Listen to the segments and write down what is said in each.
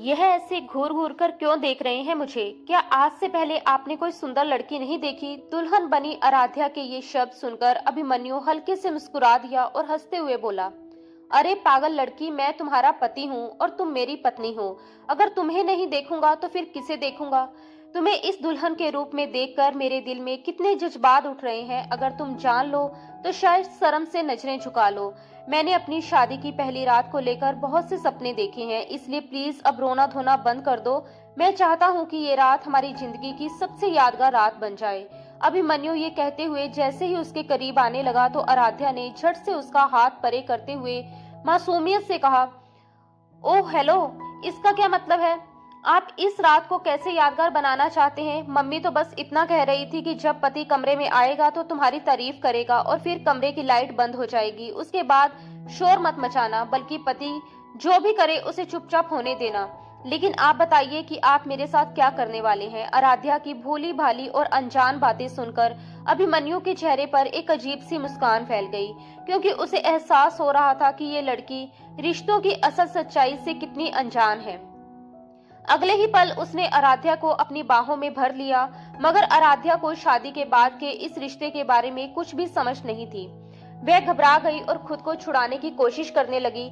यह ऐसे घूर घूर कर क्यों देख रहे हैं मुझे? क्या आज से पहले आपने कोई सुंदर लड़की नहीं देखी? दुल्हन बनी आराध्या के ये शब्द सुनकर अभिमन्यु हल्के से मुस्कुरा दिया और हंसते हुए बोला, अरे पागल लड़की, मैं तुम्हारा पति हूँ और तुम मेरी पत्नी हो। अगर तुम्हें नहीं देखूंगा तो फिर किसे देखूंगा? तुम्हें इस दुल्हन के रूप में देखकर मेरे दिल में कितने जज्बात उठ रहे हैं, अगर तुम जान लो तो शायद शर्म से नजरें झुका लो। मैंने अपनी शादी की पहली रात को लेकर बहुत से सपने देखे हैं, इसलिए प्लीज अब रोना धोना बंद कर दो। मैं चाहता हूँ कि ये रात हमारी जिंदगी की सबसे यादगार रात बन जाए। अभिमन्यु ये कहते हुए जैसे ही उसके करीब आने लगा तो आराध्या ने झट से उसका हाथ परे करते हुए मासूमियत से कहा, ओह हेलो, इसका क्या मतलब है? आप इस रात को कैसे यादगार बनाना चाहते हैं? मम्मी तो बस इतना कह रही थी कि जब पति कमरे में आएगा तो तुम्हारी तारीफ करेगा और फिर कमरे की लाइट बंद हो जाएगी। उसके बाद शोर मत मचाना, बल्कि पति जो भी करे उसे चुपचाप होने देना। लेकिन आप बताइए कि आप मेरे साथ क्या करने वाले हैं? आराध्या की भोली भाली और अनजान बातें सुनकर अभिमन्यु के चेहरे पर एक अजीब सी मुस्कान फैल गई, क्योंकि उसे एहसास हो रहा था कि ये लड़की रिश्तों की असल सच्चाई से कितनी अनजान है। अगले ही पल उसने आराध्या को अपनी बाहों में भर लिया, मगर आराध्या को शादी के बाद के इस रिश्ते के बारे में कुछ भी समझ नहीं थी। वह घबरा गई और खुद को छुड़ाने की कोशिश करने लगी,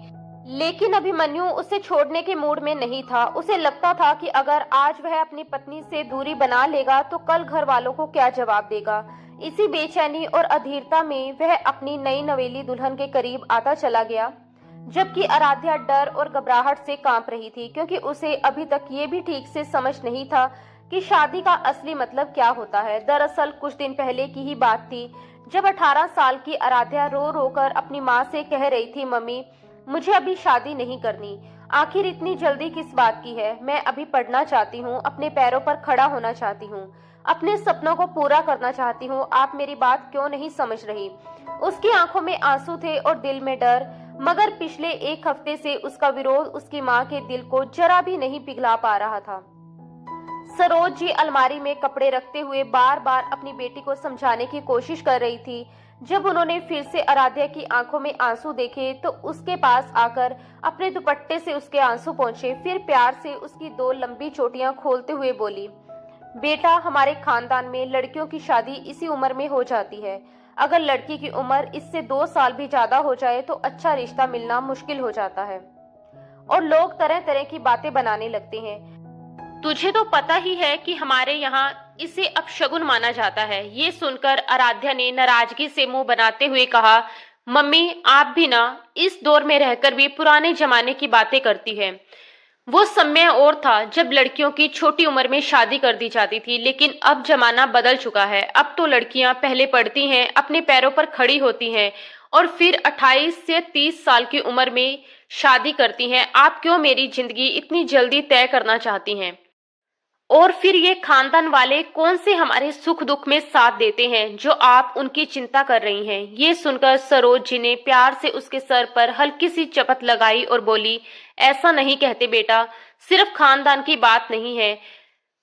लेकिन अभिमन्यु उसे छोड़ने के मूड में नहीं था। उसे लगता था कि अगर आज वह अपनी पत्नी से दूरी बना लेगा तो कल घर वालों को क्या जवाब देगा। इसी बेचैनी और अधीरता में वह अपनी नई नवेली दुल्हन के करीब आता चला गया, जबकि आराध्या डर और घबराहट से कांप रही थी, क्योंकि उसे अभी तक ये भी ठीक से समझ नहीं था कि शादी का असली मतलब क्या होता है। दरअसल कुछ दिन पहले की ही बात थी, जब 18 साल की आराध्या रो रो कर अपनी माँ से कह रही थी, मम्मी मुझे अभी शादी नहीं करनी। आखिर इतनी जल्दी किस बात की है? मैं अभी पढ़ना चाहती हूँ, अपने पैरों पर खड़ा होना चाहती हूँ, अपने सपनों को पूरा करना चाहती हूँ। आप मेरी बात क्यों नहीं समझ रही? उसकी आंखों में आंसू थे और दिल में डर, मगर पिछले एक हफ्ते से उसका विरोध उसकी माँ के दिल को जरा भी नहीं पिघला पा रहा था। सरोज जी अलमारी में कपड़े रखते हुए बार बार अपनी बेटी को समझाने की कोशिश कर रही थी। जब उन्होंने फिर से आराध्या की आंखों में आंसू देखे तो उसके पास आकर अपने दुपट्टे से उसके आंसू पोंछे, फिर प्यार से उसकी 2 लंबी चोटियां खोलते हुए बोली, बेटा, हमारे खानदान में लड़कियों की शादी इसी उम्र में हो जाती है। अगर लड़की की उम्र इससे 2 साल भी ज्यादा हो जाए तो अच्छा रिश्ता मिलना मुश्किल हो जाता है और लोग तरह तरह की बातें बनाने लगते हैं। तुझे तो पता ही है कि हमारे यहाँ इसे अपशगुन माना जाता है। ये सुनकर आराध्या ने नाराजगी से मुंह बनाते हुए कहा, मम्मी आप भी ना इस दौर में रहकर भी पुराने जमाने की बातें करती है। वो समय और था जब लड़कियों की छोटी उम्र में शादी कर दी जाती थी, लेकिन अब जमाना बदल चुका है। अब तो लड़कियां पहले पढ़ती हैं, अपने पैरों पर खड़ी होती हैं और फिर 28 से 30 साल की उम्र में शादी करती हैं। आप क्यों मेरी जिंदगी इतनी जल्दी तय करना चाहती हैं? और फिर ये खानदान वाले कौन से हमारे सुख दुख में साथ देते हैं जो आप उनकी चिंता कर रही हैं? ये सुनकर सरोज जी ने प्यार से उसके सर पर हल्की सी चपत लगाई और बोली, ऐसा नहीं कहते बेटा, सिर्फ खानदान की बात नहीं है,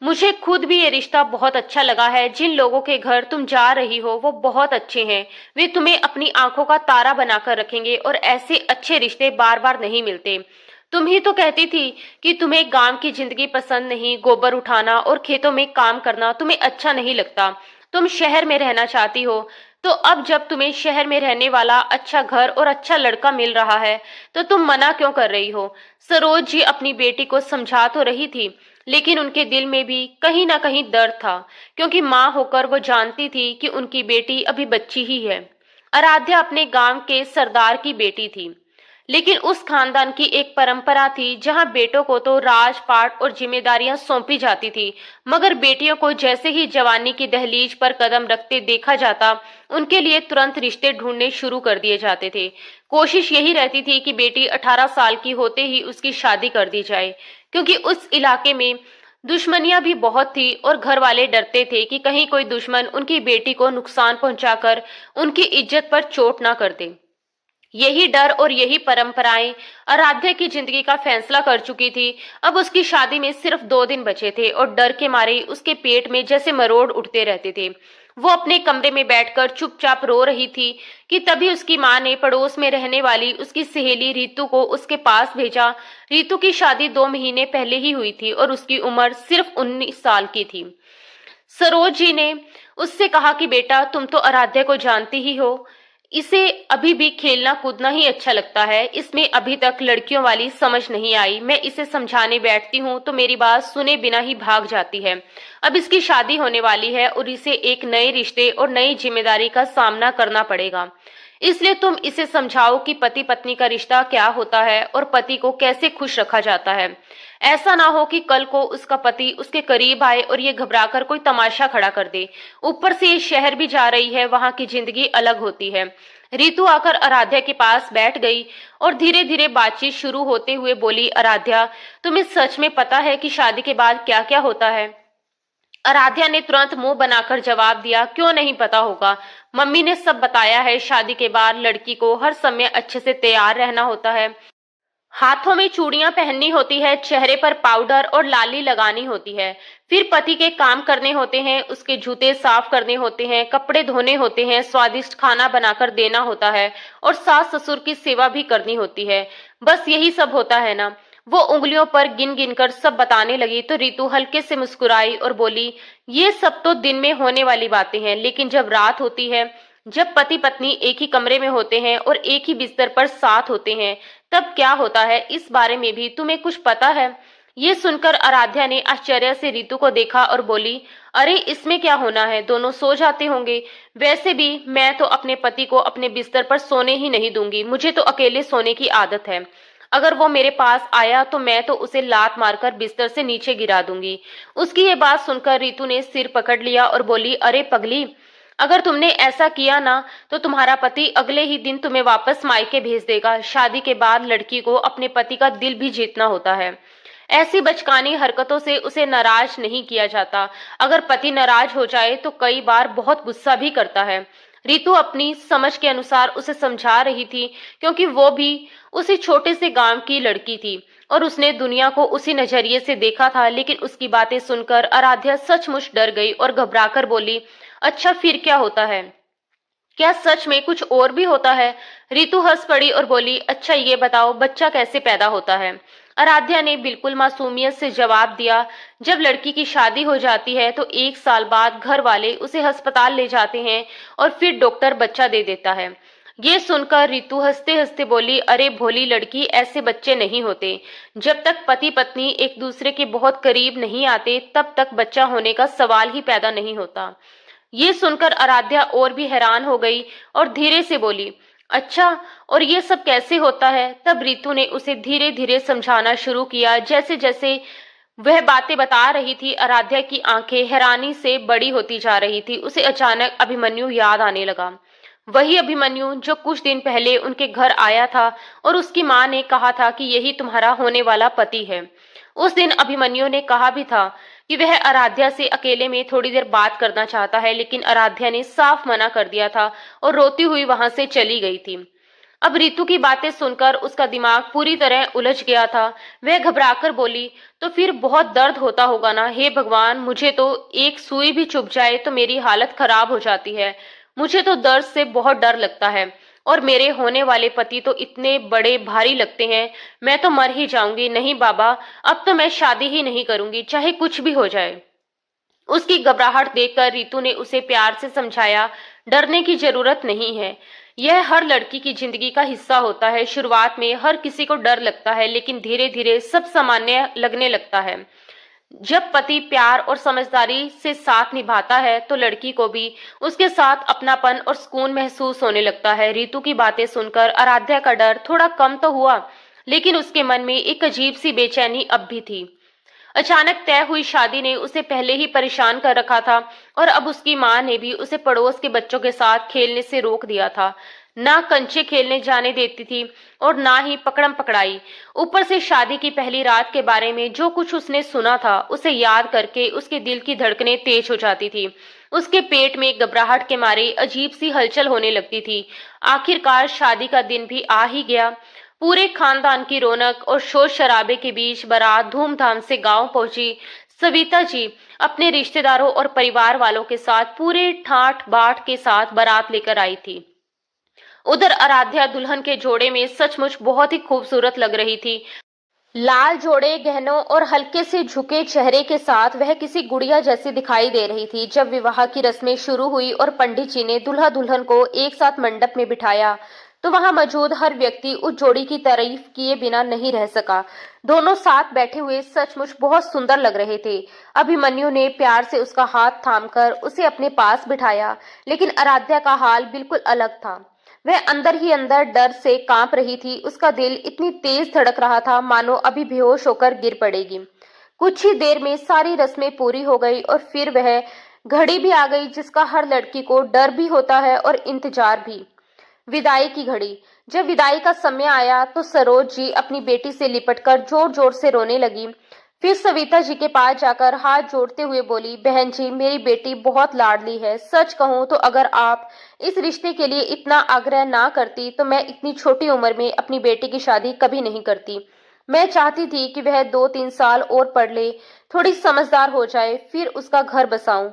मुझे खुद भी ये रिश्ता बहुत अच्छा लगा है। जिन लोगों के घर तुम जा रही हो वो बहुत अच्छे हैं, वे तुम्हें अपनी आंखों का तारा बनाकर रखेंगे और ऐसे अच्छे रिश्ते बार बार नहीं मिलते। तुम ही तो कहती थी कि तुम्हें गांव की जिंदगी पसंद नहीं, गोबर उठाना और खेतों में काम करना तुम्हें अच्छा नहीं लगता, तुम शहर में रहना चाहती हो। तो अब जब तुम्हें शहर में रहने वाला अच्छा घर और अच्छा लड़का मिल रहा है तो तुम मना क्यों कर रही हो? सरोज जी अपनी बेटी को समझा तो रही थी, लेकिन उनके दिल में भी कहीं ना कहीं दर्द था, क्योंकि माँ होकर वो जानती थी कि उनकी बेटी अभी बच्ची ही है। आराध्या अपने गांव के सरदार की बेटी थी, लेकिन उस खानदान की एक परंपरा थी जहां बेटों को तो राजपाट और जिम्मेदारियां सौंपी जाती थी, मगर बेटियों को जैसे ही जवानी की दहलीज पर कदम रखते देखा जाता, उनके लिए तुरंत रिश्ते ढूंढने शुरू कर दिए जाते थे। कोशिश यही रहती थी कि बेटी 18 साल की होते ही उसकी शादी कर दी जाए, क्योंकि उस इलाके में दुश्मनियां भी बहुत थी और घर वाले डरते थे कि कहीं कोई दुश्मन उनकी बेटी को नुकसान पहुंचाकर उनकी इज्जत पर चोट ना कर दे। यही डर और यही परंपराएं आराध्या की जिंदगी का फैसला कर चुकी थी। अब उसकी शादी में सिर्फ 2 दिन बचे थे और डर के मारे उसके पेट में जैसे मरोड़ उठते रहते थे। वो अपने कमरे में बैठकर चुपचाप रो रही थी कि तभी उसकी माँ ने पड़ोस में रहने वाली उसकी सहेली रीतू को उसके पास भेजा। रीतू की शादी 2 महीने पहले ही हुई थी और उसकी उम्र सिर्फ 19 साल की थी। सरोज जी ने उससे कहा कि बेटा, तुम तो आराध्या को जानती ही हो, इसे अभी भी खेलना कूदना ही अच्छा लगता है, इसमें अभी तक लड़कियों वाली समझ नहीं आई। मैं इसे समझाने बैठती हूँ तो मेरी बात सुने बिना ही भाग जाती है। अब इसकी शादी होने वाली है और इसे एक नए रिश्ते और नई जिम्मेदारी का सामना करना पड़ेगा। इसलिए तुम इसे समझाओ कि पति पत्नी का रिश्ता क्या होता है और पति को कैसे खुश रखा जाता है। ऐसा ना हो कि कल को उसका पति उसके करीब आए और ये घबराकर कोई तमाशा खड़ा कर दे। ऊपर से ये शहर भी जा रही है, वहां की जिंदगी अलग होती है। रीतू आकर आराध्या के पास बैठ गई और धीरे धीरे बातचीत शुरू होते हुए बोली, आराध्या, तुम्हें सच में पता है कि शादी के बाद क्या क्या होता है? आराध्या ने तुरंत मुंह बनाकर जवाब दिया, क्यों नहीं पता होगा, मम्मी ने सब बताया है। शादी के बाद लड़की को हर समय अच्छे से तैयार रहना होता है, हाथों में चूड़ियां पहननी होती है, चेहरे पर पाउडर और लाली लगानी होती है, फिर पति के काम करने होते हैं, उसके जूते साफ करने होते हैं, कपड़े धोने होते हैं, स्वादिष्ट खाना बनाकर देना होता है और सास ससुर की सेवा भी करनी होती है। बस यही सब होता है ना? वो उंगलियों पर गिन गिन कर सब बताने लगी तो रीतू हल्के से मुस्कुराई और बोली, ये सब तो दिन में होने वाली बातें हैं, लेकिन जब रात होती है, जब पति पत्नी एक ही कमरे में होते हैं और एक ही बिस्तर पर साथ होते हैं, तब क्या होता है, इस बारे में भी तुम्हें कुछ पता है? ये सुनकर आराध्या ने आश्चर्य से रीतू को देखा और बोली, अरे इसमें क्या होना है, दोनों सो जाते होंगे। वैसे भी मैं तो अपने पति को अपने बिस्तर पर सोने ही नहीं दूंगी, मुझे तो अकेले सोने की आदत है। अगर वो मेरे पास आया तो मैं तो उसे लात मारकर बिस्तर से नीचे गिरा दूंगी। उसकी ये बात सुनकर रीतू ने सिर पकड़ लिया और बोली, अरे पगली, अगर तुमने ऐसा किया ना तो तुम्हारा पति अगले ही दिन तुम्हें वापस मायके भेज देगा। शादी के बाद लड़की को अपने पति का दिल भी जीतना होता है। ऐसी बचकानी हरकतों से उसे नाराज नहीं किया जाता। अगर पति नाराज हो जाए तो कई बार बहुत गुस्सा भी करता है। रीतू अपनी समझ के अनुसार उसे समझा रही थी, क्योंकि वो भी उसी छोटे से गांव की लड़की थी और उसने दुनिया को उसी नजरिए से देखा था। लेकिन उसकी बातें सुनकर आराध्या सचमुच डर गई और घबराकर बोली, अच्छा फिर क्या होता है? क्या सच में कुछ और भी होता है? रीतू हंस पड़ी और बोली, अच्छा ये बताओ, बच्चा कैसे पैदा होता है? आराध्या ने बिल्कुल मासूमियत से जवाब दिया, जब लड़की की शादी हो जाती है तो 1 साल बाद घर वाले उसे अस्पताल ले जाते हैं और फिर डॉक्टर बच्चा दे देता है। ये सुनकर रीतू हंसते हंसते बोली, अरे भोली लड़की, ऐसे बच्चे नहीं होते। जब तक पति पत्नी एक दूसरे के बहुत करीब नहीं आते तब तक बच्चा होने का सवाल ही पैदा नहीं होता। ये सुनकर आराध्या और भी हैरान हो गई और धीरे से बोली, अच्छा, और ये सब कैसे होता है? तब रीतू ने उसे धीरे धीरे समझाना शुरू किया। जैसे जैसे वह बातें बता रही थी, आराध्या की आंखें हैरानी से बड़ी होती जा रही थी। उसे अचानक अभिमन्यु याद आने लगा, वही अभिमन्यु जो कुछ दिन पहले उनके घर आया था और उसकी माँ ने कहा था कि यही तुम्हारा होने वाला पति है। उस दिन अभिमन्यु ने कहा भी था कि वह आराध्या से अकेले में थोड़ी देर बात करना चाहता है, लेकिन आराध्या ने साफ मना कर दिया था और रोती हुई वहां से चली गई थी। अब रीतू की बातें सुनकर उसका दिमाग पूरी तरह उलझ गया था। वह घबराकर बोली, तो फिर बहुत दर्द होता होगा ना? हे भगवान, मुझे तो एक सुई भी चुभ जाए तो मेरी हालत खराब हो जाती है। मुझे तो दर्द से बहुत डर लगता है और मेरे होने वाले पति तो इतने बड़े भारी लगते हैं, मैं तो मर ही जाऊंगी। नहीं बाबा, अब तो मैं शादी ही नहीं करूंगी, चाहे कुछ भी हो जाए। उसकी घबराहट देखकर रीतू ने उसे प्यार से समझाया, डरने की जरूरत नहीं है, यह हर लड़की की जिंदगी का हिस्सा होता है। शुरुआत में हर किसी को डर लगता है, लेकिन धीरे धीरे सब सामान्य लगने लगता है। जब पति प्यार और समझदारी से साथ निभाता है तो लड़की को भी उसके साथ अपनापन और सुकून महसूस होने लगता है। रीतू की बातें सुनकर आराध्या का डर थोड़ा कम तो हुआ, लेकिन उसके मन में एक अजीब सी बेचैनी अब भी थी। अचानक तय हुई शादी ने उसे पहले ही परेशान कर रखा था और अब उसकी माँ ने भी उसे पड़ोस के बच्चों के साथ खेलने से रोक दिया था। ना कंचे खेलने जाने देती थी और ना ही पकड़म पकड़ाई। ऊपर से शादी की पहली रात के बारे में जो कुछ उसने सुना था, उसे याद करके उसके दिल की धड़कनें तेज हो जाती थी। उसके पेट में घबराहट के मारे अजीब सी हलचल होने लगती थी। आखिरकार शादी का दिन भी आ ही गया। पूरे खानदान की रौनक और शोर शराबे के बीच बारात धूमधाम से गांव पहुंची। सविता जी अपने रिश्तेदारों और परिवार वालों के साथ पूरे ठाठ बाट के साथ बारात लेकर आई थी। उधर आराध्या दुल्हन के जोड़े में सचमुच बहुत ही खूबसूरत लग रही थी। लाल जोड़े गहनों और हल्के से झुके चेहरे के साथ वह किसी गुड़िया जैसी दिखाई दे रही थी। जब विवाह की रस्में शुरू हुई और पंडित जी ने दूल्हा दुल्हन को एक साथ मंडप में बिठाया तो वहां मौजूद हर व्यक्ति उस जोड़ी की तारीफ किए बिना नहीं रह सका। दोनों साथ बैठे हुए सचमुच बहुत सुंदर लग रहे थे। अभिमन्यु ने प्यार से उसका हाथ थामकर उसे अपने पास बिठाया, लेकिन आराध्या का हाल बिल्कुल अलग था। वह अंदर ही अंदर डर से कांप रही थी। उसका दिल इतनी तेज धड़क रहा था मानो अभी बेहोश होकर गिर पड़ेगी। कुछ ही देर में सारी रस्में पूरी हो गई और फिर वह घड़ी भी आ गई जिसका हर लड़की को डर भी होता है और इंतजार भी। विदाई की घड़ी। जब विदाई का समय आया तो सरोज जी अपनी बेटी से लिपटकर जोर जोर से रोने लगी। फिर सविता जी के पास जाकर हाथ जोड़ते हुए बोली, बहन जी मेरी बेटी बहुत लाडली है। सच कहूं तो अगर आप इस रिश्ते के लिए इतना आग्रह ना करती तो मैं इतनी छोटी उम्र में अपनी बेटी की शादी कभी नहीं करती। मैं चाहती थी कि वह 2-3 साल और पढ़ ले, थोड़ी समझदार हो जाए, फिर उसका घर बसाऊं।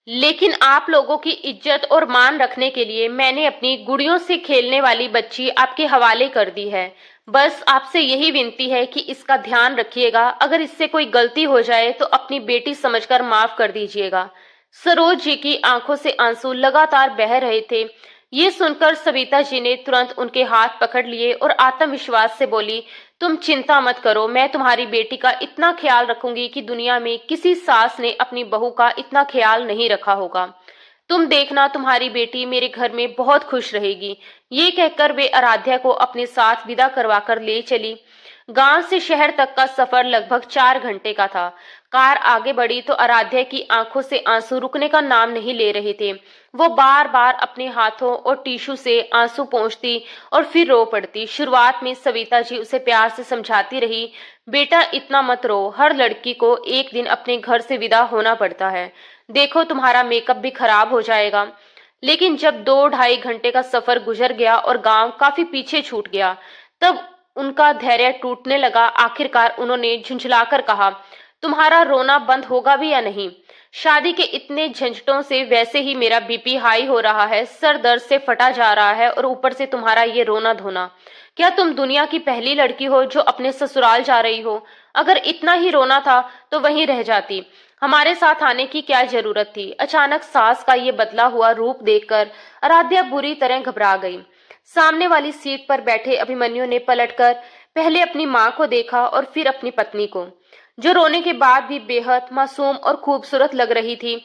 लेकिन आप लोगों की इज्जत और मान रखने के लिए मैंने अपनी गुड़ियों से खेलने वाली बच्ची आपके हवाले कर दी है। बस आपसे यही विनती है कि इसका ध्यान रखिएगा। अगर इससे कोई गलती हो जाए तो अपनी बेटी समझकर माफ कर दीजिएगा। सरोज जी की आंखों से आंसू लगातार बह रहे थे। ये सुनकर सविता जी ने तुरंत उनके हाथ पकड़ लिए और आत्मविश्वास से बोली, तुम चिंता मत करो, मैं तुम्हारी बेटी का इतना ख्याल रखूंगी कि दुनिया में किसी सास ने अपनी बहू का इतना ख्याल नहीं रखा होगा। तुम देखना तुम्हारी बेटी मेरे घर में बहुत खुश रहेगी। ये कहकर वे आराध्या को अपने साथ विदा करवाकर ले चली। गांव से शहर तक का सफर लगभग 4 घंटे का था। कार आगे बढ़ी तो आराध्या की आंखों से आंसू रुकने का नाम नहीं ले रहे थे। वो बार बार अपने हाथों और टिश्यू से आंसू पोंछती और फिर रो पड़ती। शुरुआत में सविता जी उसे प्यार से समझाती रही, बेटा इतना मत रो, हर लड़की को एक दिन अपने घर से विदा होना पड़ता है। देखो तुम्हारा मेकअप भी खराब हो जाएगा। लेकिन जब 2-2.5 घंटे का सफर गुजर गया और गांव काफी पीछे छूट गया, तब उनका धैर्य टूटने लगा। आखिरकार उन्होंने झुंझलाकर कहा, तुम्हारा रोना बंद होगा भी या नहीं? शादी के इतने झंझटों से वैसे ही मेरा बीपी हाई हो रहा है, सर दर्द से फटा जा रहा है और ऊपर से तुम्हारा ये रोना धोना। क्या तुम दुनिया की पहली लड़की हो जो अपने ससुराल जा रही हो? अगर इतना ही रोना था तो वहीं रह जाती, हमारे साथ आने की क्या जरूरत थी? अचानक सास का ये बदला हुआ रूप देखकर आराध्या बुरी तरह घबरा गई। सामने वाली सीट पर बैठे अभिमन्यु ने पलटकर पहले अपनी मां को देखा और फिर अपनी पत्नी को, जो रोने के बाद भी बेहद मासूम और खूबसूरत लग रही थी।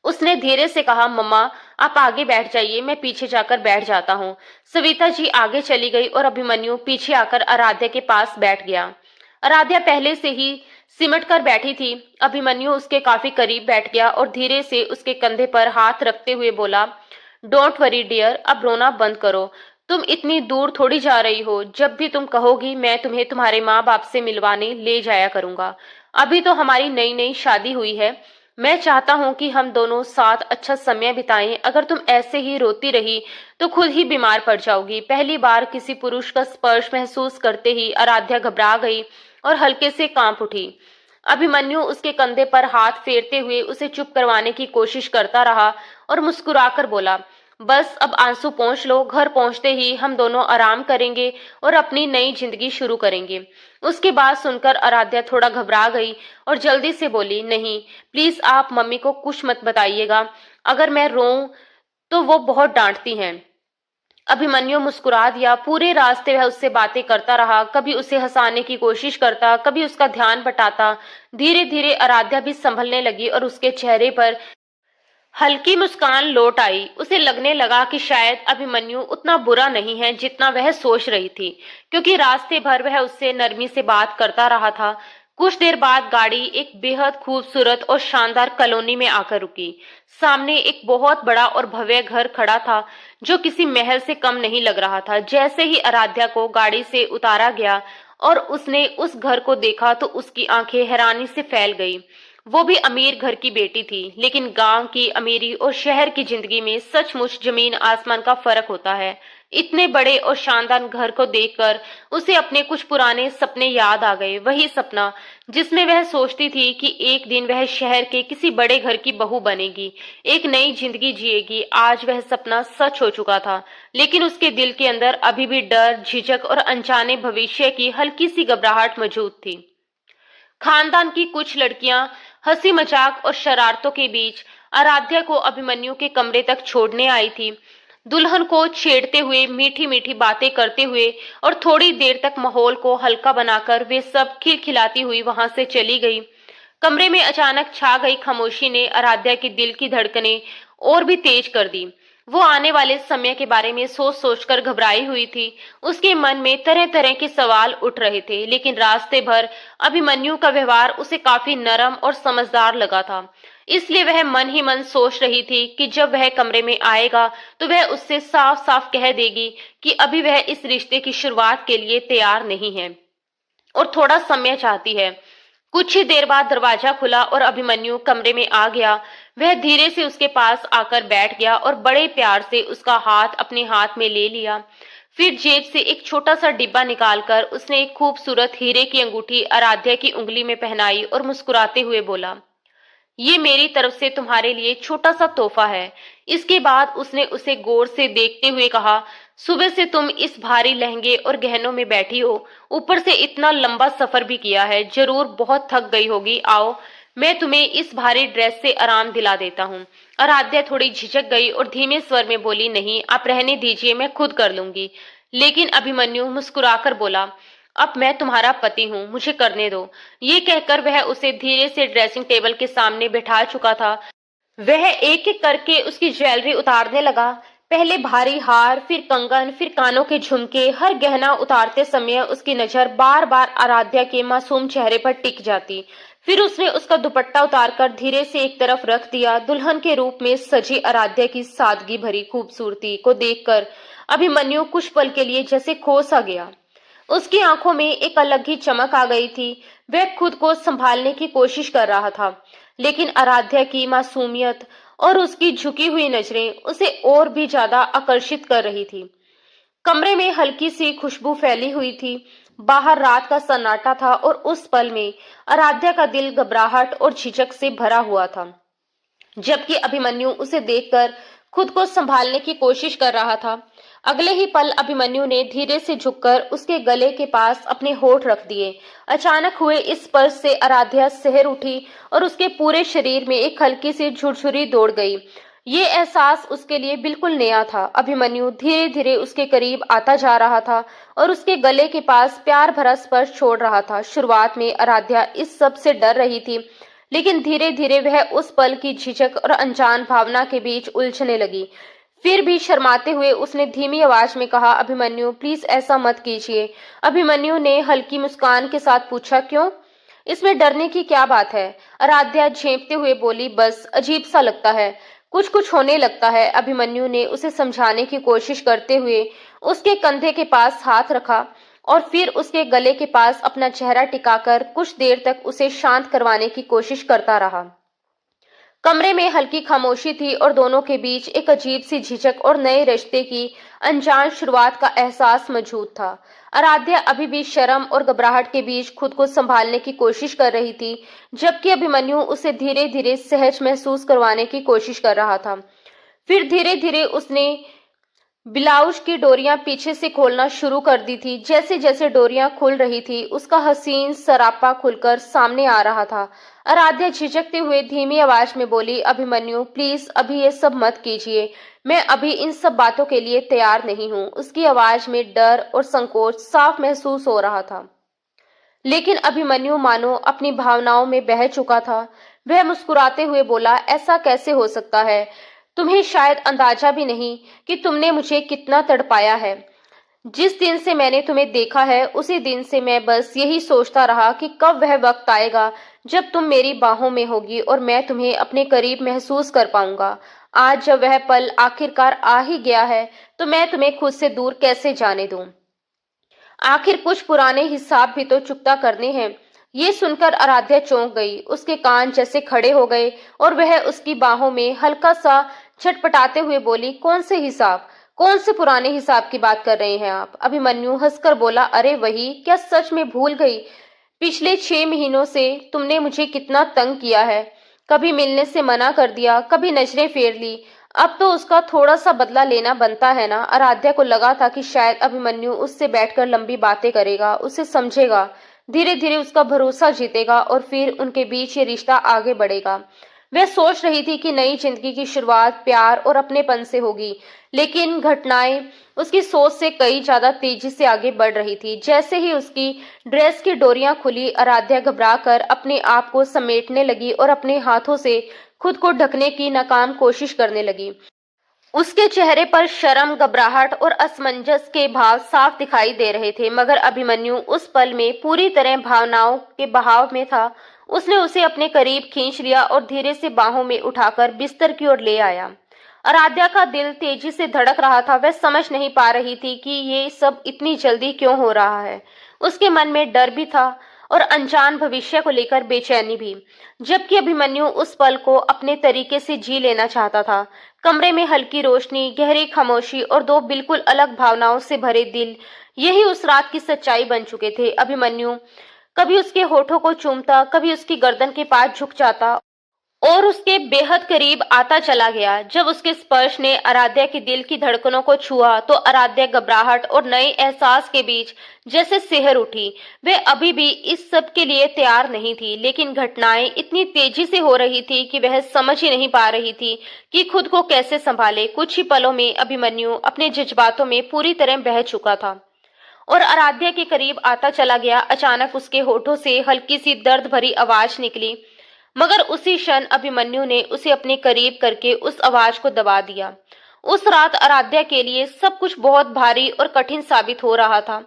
उसने धीरे से कहा, मम्मा आप आगे बैठ जाइए, मैं पीछे जाकर बैठ जाता हूँ। सविता जी आगे चली गई और अभिमन्यु पीछे आकर आराध्या के पास बैठ गया। आराध्या पहले से ही सिमट कर बैठी थी। अभिमन्यु उसके काफी करीब बैठ गया और धीरे से उसके कंधे पर हाथ रखते हुए बोला, डोंट वरी डियर, अब रोना बंद करो। तुम इतनी दूर थोड़ी जा रही हो। जब भी तुम कहोगी मैं तुम्हें तुम्हारे माँ बाप से मिलवाने ले जाया करूंगा। अभी तो हमारी नई नई शादी हुई है। मैं चाहता हूँ कि हम दोनों साथ अच्छा समय बिताएं। अगर तुम ऐसे ही रोती रही तो खुद ही बीमार पड़ जाओगी। पहली बार किसी पुरुष का स्पर्श महसूस करते ही आराध्या घबरा गई और हल्के से कांप उठी। अभिमन्यु उसके कंधे पर हाथ फेरते हुए उसे चुप करवाने की कोशिश करता रहा और मुस्कुराकर बोला, बस अब आंसू पोंछ लो, घर पहुंचते ही हम दोनों आराम करेंगे और अपनी नई जिंदगी शुरू करेंगे। उसकी बात सुनकर आराध्या थोड़ा घबरा गई और जल्दी से बोली, नहीं प्लीज आप मम्मी को कुछ मत बताइएगा। अगर मैं रोऊं तो वो बहुत डांटती हैं। अभिमन्यु मुस्कुरा दिया। पूरे रास्ते वह उससे बातें करता रहा, कभी उसे हंसाने की कोशिश करता, कभी उसका ध्यान बटाता। धीरे धीरे आराध्या भी संभलने लगी और उसके चेहरे पर हल्की मुस्कान लौट आई। उसे लगने लगा कि शायद अभिमन्यु उतना बुरा नहीं है जितना वह सोच रही थी, क्योंकि रास्ते भर वह उससे नरमी से बात करता रहा था। कुछ देर बाद गाड़ी एक बेहद खूबसूरत और शानदार कॉलोनी में आकर रुकी। सामने एक बहुत बड़ा और भव्य घर खड़ा था जो किसी महल से कम नहीं लग रहा था। जैसे ही आराध्या को गाड़ी से उतारा गया और उसने उस घर को देखा तो उसकी आंखें हैरानी से फैल गई। वो भी अमीर घर की बेटी थी, लेकिन गांव की अमीरी और शहर की जिंदगी में सचमुच जमीन आसमान का फर्क होता है। इतने बड़े और शानदार घर को देखकर उसे अपने कुछ पुराने सपने याद आ गए। वही सपना जिसमें वह सोचती थी कि एक दिन वह शहर के किसी बड़े घर की बहू बनेगी, एक नई जिंदगी जिएगी। आज वह सपना सच हो चुका था, लेकिन उसके दिल के अंदर अभी भी डर, झिझक और अनजाने भविष्य की हल्की सी घबराहट मौजूद थी। खानदान की कुछ लड़कियां हंसी मजाक और शरारतों के बीच आराध्या को अभिमन्यु के कमरे तक छोड़ने आई थी। दुल्हन को छेड़ते हुए, मीठी मीठी बातें करते हुए और थोड़ी देर तक माहौल को हल्का बनाकर वे सब खिलखिलाती हुई वहां से चली गई। कमरे में अचानक छा गई खामोशी ने आराध्या के दिल की धड़कनें और भी तेज कर दी। वो आने वाले समय के बारे में सोच सोचकर घबराई हुई थी। उसके मन में तरह तरह के सवाल उठ रहे थे, लेकिन रास्ते भर अभिमन्यु का व्यवहार उसे काफी नरम और समझदार लगा था। इसलिए वह मन ही मन सोच रही थी कि जब वह कमरे में आएगा तो वह उससे साफ साफ कह देगी कि अभी वह इस रिश्ते की शुरुआत के लिए तैयार नहीं है और थोड़ा समय चाहती है। कुछ ही देर बाद दरवाजा खुला और अभिमन्यु कमरे में आ गया। वह धीरे से उसके पास आकर बैठ गया और बड़े प्यार से उसका हाथ अपने हाथ में ले लिया। फिर जेब से एक छोटा सा डिब्बा निकालकर उसने एक खूबसूरत हीरे की अंगूठी आराध्या की उंगली में पहनाई और मुस्कुराते हुए बोला, ये मेरी तरफ से तुम्हारे लिए छोटा सा तोहफा है। इसके बाद उसने उसे गौर से देखते हुए कहा, सुबह से तुम इस भारी लहंगे और गहनों में बैठी हो, ऊपर से इतना लंबा सफर भी किया है, जरूर बहुत थक गई होगी। आओ, मैं तुम्हें इस भारी ड्रेस से आराम दिला देता हूँ। आराध्या थोड़ी झिझक गई और धीमे स्वर में बोली, नहीं, आप रहने दीजिए, मैं खुद कर लूंगी। लेकिन अभिमन्यु मुस्कुराकर बोला, अब मैं तुम्हारा पति हूँ, मुझे करने दो। ये कहकर वह उसे धीरे से ड्रेसिंग टेबल के सामने बैठा चुका था। वह एक एक करके उसकी ज्वेलरी उतारने लगा। पहले भारी हार, फिर कंगन, फिर कानों के झुमके। हर गहना उतारते समय उसकी नजर बार बार आराध्या के मासूम चेहरे पर टिक जाती। फिर उसने उसका दुपट्टा उतारकर धीरे से एक तरफ रख दिया। दुल्हन के रूप में सजी आराध्या की सादगी भरी खूबसूरती को देखकर अभिमन्यु कुछ पल के लिए जैसे खो सा गया। उसकी आंखों में एक अलग ही चमक आ गई थी। वह खुद को संभालने की कोशिश कर रहा था, लेकिन आराध्या की मासूमियत और उसकी झुकी हुई नजरें उसे और भी ज्यादा आकर्षित कर रही थी। कमरे में हल्की सी खुशबू फैली हुई थी। बाहर रात का सन्नाटा था और उस पल में आराध्या का दिल घबराहट और झिझक से भरा हुआ था, जबकि अभिमन्यु उसे देखकर खुद को संभालने की कोशिश कर रहा था। अगले ही पल अभिमन्यु ने धीरे से झुककर उसके गले के पास अपने होठ रख दिए। अचानक हुए इस स्पर्श से आराध्या सहर उठी और उसके पूरे शरीर में एक हल्की सी झुरझुरी दौड़ गई। ये एहसास उसके लिए बिल्कुल नया था। अभिमन्यु धीरे धीरे उसके करीब आता जा रहा था और उसके गले के पास प्यार भरा स्पर्श छोड़ रहा था। शुरुआत में आराध्या इस सब से डर रही थी, लेकिन धीरे धीरे वह उस पल की झिझक और अनजान भावना के बीच उलझने लगी। फिर भी शर्माते हुए उसने धीमी आवाज में कहा, अभिमन्यु प्लीज ऐसा मत कीजिए। अभिमन्यु ने हल्की मुस्कान के साथ पूछा, क्यों? इसमें डरने की क्या बात है? आराध्या झेंपते हुए बोली, बस अजीब सा लगता है, कुछ कुछ होने लगता है। अभिमन्यु ने उसे समझाने की कोशिश करते हुए उसके कंधे के पास हाथ रखा और फिर उसके गले के पास अपना चेहरा टिकाकर कुछ देर तक उसे शांत करवाने की कोशिश करता रहा। कमरे में हल्की खामोशी थी और दोनों के बीच एक अजीब सी झिझक और नए रिश्ते की अनजान शुरुआत का एहसास मौजूद था। आराध्या अभी भी शर्म और घबराहट के बीच खुद को संभालने की कोशिश कर रही थी, जबकि अभिमन्यु उसे धीरे धीरे सहज महसूस करवाने की कोशिश कर रहा था। फिर धीरे धीरे उसने ब्लाउज की डोरियां पीछे से खोलना शुरू कर दी थी। जैसे जैसे डोरियां खुल रही थी, उसका हसीन सरापा खुलकर सामने आ रहा था। आराध्या झिझकते हुए धीमी आवाज में बोली, अभिमन्यु प्लीज अभी ये सब मत कीजिए, मैं अभी इन सब बातों के लिए तैयार नहीं हूँ। उसकी आवाज में डर और संकोच साफ महसूस हो रहा था, लेकिन अभिमन्यु मानो अपनी भावनाओं में बह चुका था। वह मुस्कुराते हुए बोला, ऐसा कैसे हो सकता है? तुम्हें शायद अंदाजा भी नहीं कि तुमने मुझे कितना तड़पाया है। जिस दिन से मैंने तुम्हें देखा है, उसी दिन से मैं बस यही सोचता रहा कि कब वह वक्त आएगा जब तुम मेरी बाहों में होगी और मैं तुम्हें अपने करीब महसूस कर पाऊंगा। आज जब वह पल आखिरकार आ ही गया है, तो मैं तुम्हें खुद से दूर कैसे जाने दूं? आखिर कुछ पुराने हिसाब भी तो चुकता करने हैं। ये सुनकर आराध्या चौंक गई। उसके कान जैसे खड़े हो गए और वह उसकी बाहों में हल्का सा छटपटाते हुए बोली, कौन से हिसाब? कौन से पुराने हिसाब की बात कर रहे हैं आप? अभिमन्यु हंसकर बोला, अरे वही, क्या सच में भूल गई? पिछले 6 महीनों से तुमने मुझे कितना तंग किया है। कभी मिलने से मना कर दिया, कभी नजरें फेर ली। अब तो उसका थोड़ा सा बदला लेना बनता है ना। आराध्या को लगा था कि शायद अभिमन्यु उससे बैठकर लंबी बातें करेगा, उसे समझेगा, धीरे धीरे उसका भरोसा जीतेगा और फिर उनके बीच ये रिश्ता आगे बढ़ेगा। वह सोच रही थी कि नई जिंदगी की शुरुआत प्यार और अपनेपन से होगी, लेकिन घटनाएं उसकी सोच से कई ज्यादा तेजी से आगे बढ़ रही थी। जैसे ही उसकी ड्रेस की डोरियां खुली, आराध्या घबराकर अपने आप को समेटने लगी और अपने हाथों से खुद को ढकने की नाकाम कोशिश करने लगी। उसके चेहरे पर शर्म, घबराहट और असमंजस के भाव साफ दिखाई दे रहे थे, मगर अभिमन्यु उस पल में पूरी तरह भावनाओं के बहाव में था। उसने उसे अपने करीब खींच लिया और धीरे से बाहों में उठाकर बिस्तर की ओर ले आया। आराध्या का दिल तेजी से धड़क रहा था। वह समझ नहीं पा रही थी कि ये सब इतनी जल्दी क्यों हो रहा है। उसके मन में डर भी था और अनजान भविष्य को लेकर बेचैनी भी, जबकि अभिमन्यु उस पल को अपने तरीके से जी लेना चाहता था। कमरे में हल्की रोशनी, गहरी खामोशी और दो बिल्कुल अलग भावनाओं से भरे दिल, यही उस रात की सच्चाई बन चुके थे। अभिमन्यु कभी उसके होठों को चूमता, कभी उसकी गर्दन के पास झुक जाता और उसके बेहद करीब आता चला गया। जब उसके स्पर्श ने आराध्या के दिल की धड़कनों को छुआ तो आराध्या घबराहट और नए एहसास के बीच जैसे सिहर उठी। वह अभी भी इस सब के लिए तैयार नहीं थी, लेकिन घटनाएं इतनी तेजी से हो रही थी कि वह समझ ही नहीं पा रही थी कि खुद को कैसे संभाले। कुछ ही पलों में अभिमन्यु अपने जज्बातों में पूरी तरह बह चुका था और आराध्या के करीब आता चला गया। अचानक उसके होठों से हल्की सी दर्द भरी आवाज निकली, मगर उसी क्षण अभिमन्यु ने उसे अपने करीब करके उस आवाज को दबा दिया। उस रात आराध्या के लिए सब कुछ बहुत भारी और कठिन साबित हो रहा था।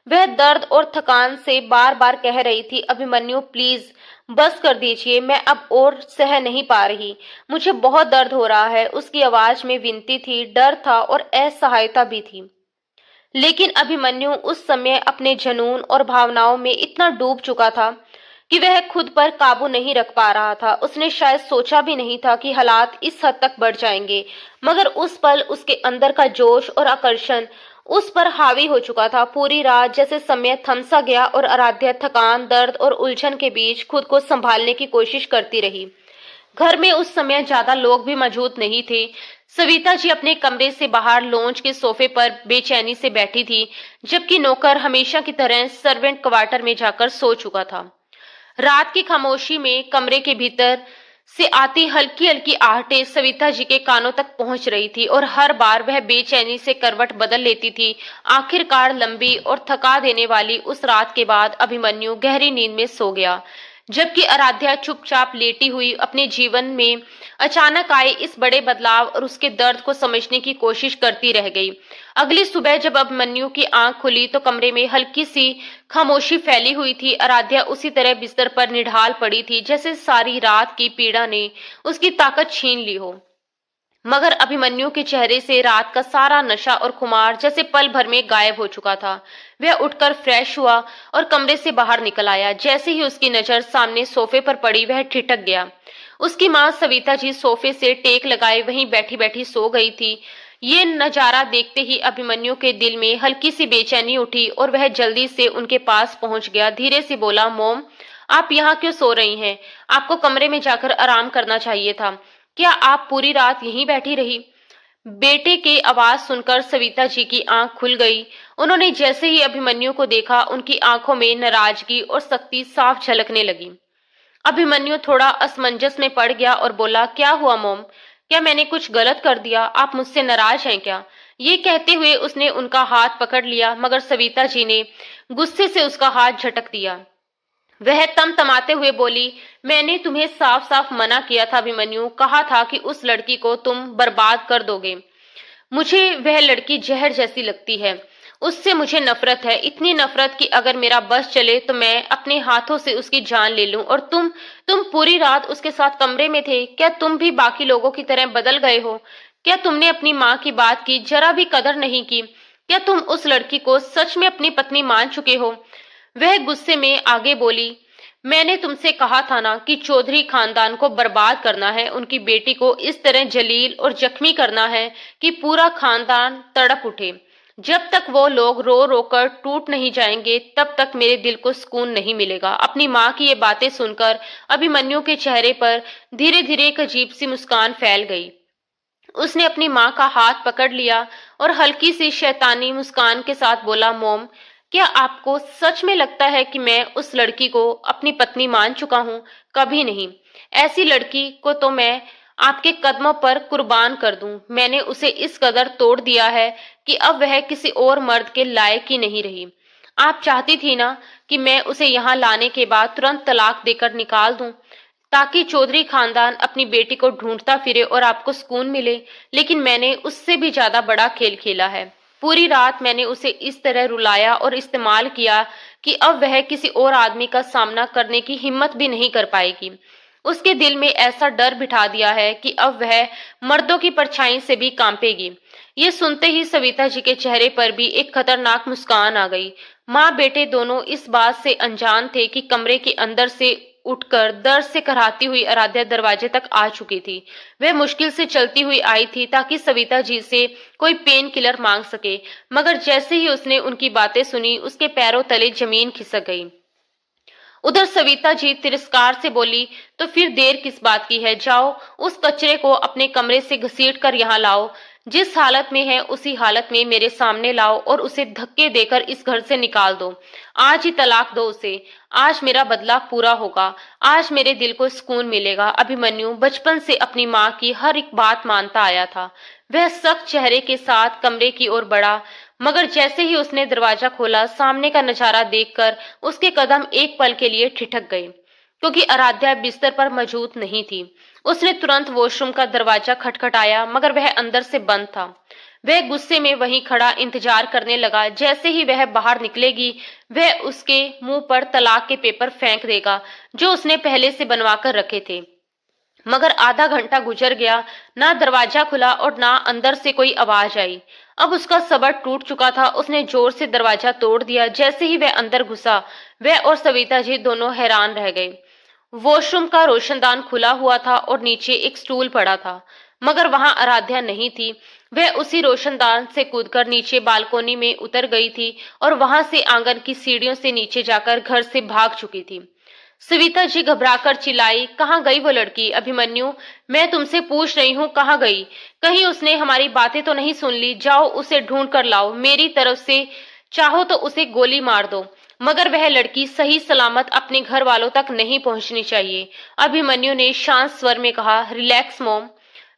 वह दर्द और थकान से बार बार कह रही थी, अभिमन्यु प्लीज बस कर दीजिए, मैं अब और सह नहीं पा रही, मुझे बहुत दर्द हो रहा है। उसकी आवाज में विनती थी, डर था और असहायता भी थी। लेकिन अभिमन्यु उस समय अपने जुनून और भावनाओं में इतना डूब चुका था कि वह खुद पर काबू नहीं रख पा रहा था। उसने शायद सोचा भी नहीं था कि हालात इस हद तक बढ़ जाएंगे, मगर उस पल उसके अंदर का जोश और आकर्षण उस पर हावी हो चुका था। पूरी रात जैसे समय थम सा गया और आराध्या थकान, दर्द और उलझन के बीच खुद को संभालने की कोशिश करती रही। घर में उस समय ज्यादा लोग भी मौजूद नहीं थे। सविता जी अपने कमरे से बाहर लॉन्च के सोफे पर बेचैनी से बैठी थी, जबकि नौकर हमेशा की तरह सर्वेंट क्वार्टर में जाकर सो चुका था। रात की खामोशी में कमरे के भीतर से आती हल्की हल्की आहटें सविता जी के कानों तक पहुंच रही थी और हर बार वह बेचैनी से करवट बदल लेती थी। आखिरकार लंबी और थका देने वाली उस रात के बाद अभिमन्यु गहरी नींद में सो गया, जबकि आराध्या चुपचाप लेटी हुई अपने जीवन में अचानक आए इस बड़े बदलाव और उसके दर्द को समझने की कोशिश करती रह गई। अगली सुबह जब अभिमन्यु की आंख खुली तो कमरे में हल्की सी खामोशी फैली हुई थी। आराध्या उसी तरह बिस्तर पर निढाल पड़ी थी जैसे सारी रात की पीड़ा ने उसकी ताकत छीन ली हो, मगर अभिमन्यु के चेहरे से रात का सारा नशा और खुमार जैसे पल भर में गायब हो चुका था। वह उठकर फ्रेश हुआ और कमरे से बाहर निकल आया। जैसे ही उसकी नजर सामने सोफे पर पड़ी, वह ठिठक गया। उसकी माँ सविता जी सोफे से टेक लगाए वहीं बैठी बैठी सो गई थी। ये नजारा देखते ही अभिमन्यु के दिल में हल्की सी बेचैनी उठी और वह जल्दी से उनके पास पहुंच गया। धीरे से बोला, मोम, आप यहाँ क्यों सो रही हैं? आपको कमरे में जाकर आराम करना चाहिए था। क्या आप पूरी रात यहीं बैठी रही? बेटे की आवाज सुनकर सविता जी की आंख खुल गई। उन्होंने जैसे ही अभिमन्यु को देखा, उनकी आंखों में नाराजगी और सख्ती साफ झलकने लगी। अभिमन्यु थोड़ा असमंजस में पड़ गया और बोला, क्या हुआ मोम? क्या मैंने कुछ गलत कर दिया? आप मुझसे नाराज हैं क्या? ये कहते हुए उसने उनका हाथ पकड़ लिया, मगर सविता जी ने गुस्से से उसका हाथ झटक दिया। वह तमतमाते हुए बोली, मैंने तुम्हें साफ साफ मना किया था अभिमन्यु, कहा था कि उस लड़की को तुम बर्बाद कर दोगे। मुझे वह लड़की जहर जैसी लगती है, उससे मुझे नफरत है, इतनी नफरत कि अगर मेरा बस चले तो मैं अपने हाथों से उसकी जान ले लूं। और तुम पूरी रात उसके साथ कमरे में थे। क्या तुम भी बाकी लोगों की तरह बदल गए हो? क्या तुमने अपनी माँ की बात की जरा भी कदर नहीं की? क्या तुम उस लड़की को सच में अपनी पत्नी मान चुके हो? वह गुस्से में आगे बोली, मैंने तुमसे कहा था ना कि चौधरी खानदान को बर्बाद करना है, उनकी बेटी को इस तरह जलील और जख्मी करना है कि पूरा खानदान तड़प उठे। जब तक वो लोग रो रो कर टूट नहीं जाएंगे, तब तक मेरे दिल को सुकून नहीं मिलेगा। अपनी माँ की ये बातें सुनकर अभिमन्यु के चेहरे पर धीरे धीरे एक अजीब सी मुस्कान फैल गई। उसने अपनी माँ का हाथ पकड़ लिया और हल्की सी शैतानी मुस्कान के साथ बोला, मोम, क्या आपको सच में लगता है कि मैं उस लड़की को अपनी पत्नी मान चुका हूँ? कभी नहीं। ऐसी लड़की को तो मैं आपके कदमों पर कुर्बान कर दूं। मैंने उसे इस कदर तोड़ दिया है कि अब वह किसी और मर्द के लायक ही नहीं रही। आप चाहती थी ना कि मैं उसे यहाँ लाने के बाद तुरंत तलाक देकर निकाल दूं, ताकि चौधरी खानदान अपनी बेटी को ढूंढता फिरे और आपको सुकून मिले। लेकिन मैंने उससे भी ज्यादा बड़ा खेल खेला है। पूरी रात मैंने उसे इस तरह रुलाया और इस्तेमाल किया कि अब वह किसी और आदमी का सामना करने की हिम्मत भी नहीं कर पाएगी। उसके दिल में ऐसा डर बिठा दिया है कि अब वह मर्दों की परछाई से भी कांपेगी। ये सुनते ही सविता जी के चेहरे पर भी एक खतरनाक मुस्कान आ गई। माँ बेटे दोनों इस बात से अनजान थे कि कमरे के अंदर से उठकर दर्द से कराहती हुई आराध्या दरवाजे तक आ चुकी थी। वह मुश्किल से चलती हुई आई थी ताकि सविता जी से कोई पेन किलर मांग सके, मगर जैसे ही उसने उनकी बातें सुनी, उसके पैरों तले जमीन खिसक गई। उधर सविता जी तिरस्कार से बोली, तो फिर देर किस बात की है? जाओ, उस कचरे को अपने कमरे से घसीट कर यहाँ लाओ। जिस हालत में है उसी हालत में मेरे सामने लाओ और उसे धक्के देकर इस घर से निकाल दो। आज ही तलाक दो उसे। आज मेरा बदला पूरा होगा। आज मेरे दिल को सुकून मिलेगा। अभिमन्यु बचपन से अपनी माँ की हर एक बात मानता आया था। वह सख्त चेहरे के साथ कमरे की ओर बढ़ा, मगर जैसे ही उसने दरवाजा खोला, सामने का नजारा देखकर उसके कदम एक पल के लिए ठिठक गए, क्योंकि आराध्या बिस्तर पर मौजूद नहीं थी। उसने तुरंत वॉशरूम का दरवाजा खटखटाया, मगर वह अंदर से बंद था। वह गुस्से में वहीं खड़ा इंतजार करने लगा। जैसे ही वह बाहर निकलेगी, वह उसके मुंह पर तलाक के पेपर फेंक देगा जो उसने पहले से बनवा कर रखे थे। मगर आधा घंटा गुजर गया, ना दरवाजा खुला और ना अंदर से कोई आवाज आई। अब उसका सब्र टूट चुका था। उसने जोर से दरवाजा तोड़ दिया। जैसे ही वह अंदर घुसा, वह और सविता जी दोनों हैरान रह गए। वॉशरूम का रोशनदान खुला हुआ था और नीचे एक स्टूल पड़ा था, मगर वहां आराध्या नहीं थी। वह उसी रोशनदान से कूदकर नीचे बालकोनी में उतर गई थी और वहां से आंगन की सीढ़ियों से नीचे जाकर घर से भाग चुकी थी। सविता जी घबराकर चिल्लाई, कहाँ गई वो लड़की? अभिमन्यु, मैं तुमसे पूछ रही हूँ, कहाँ गई? कहीं उसने हमारी बातें तो नहीं सुन ली? जाओ, उसे ढूंढ कर लाओ। मेरी तरफ से चाहो तो उसे गोली मार दो, मगर वह लड़की सही सलामत अपने घर वालों तक नहीं पहुंचनी चाहिए। अभिमन्यु ने शांत स्वर में कहा, रिलैक्स मोम,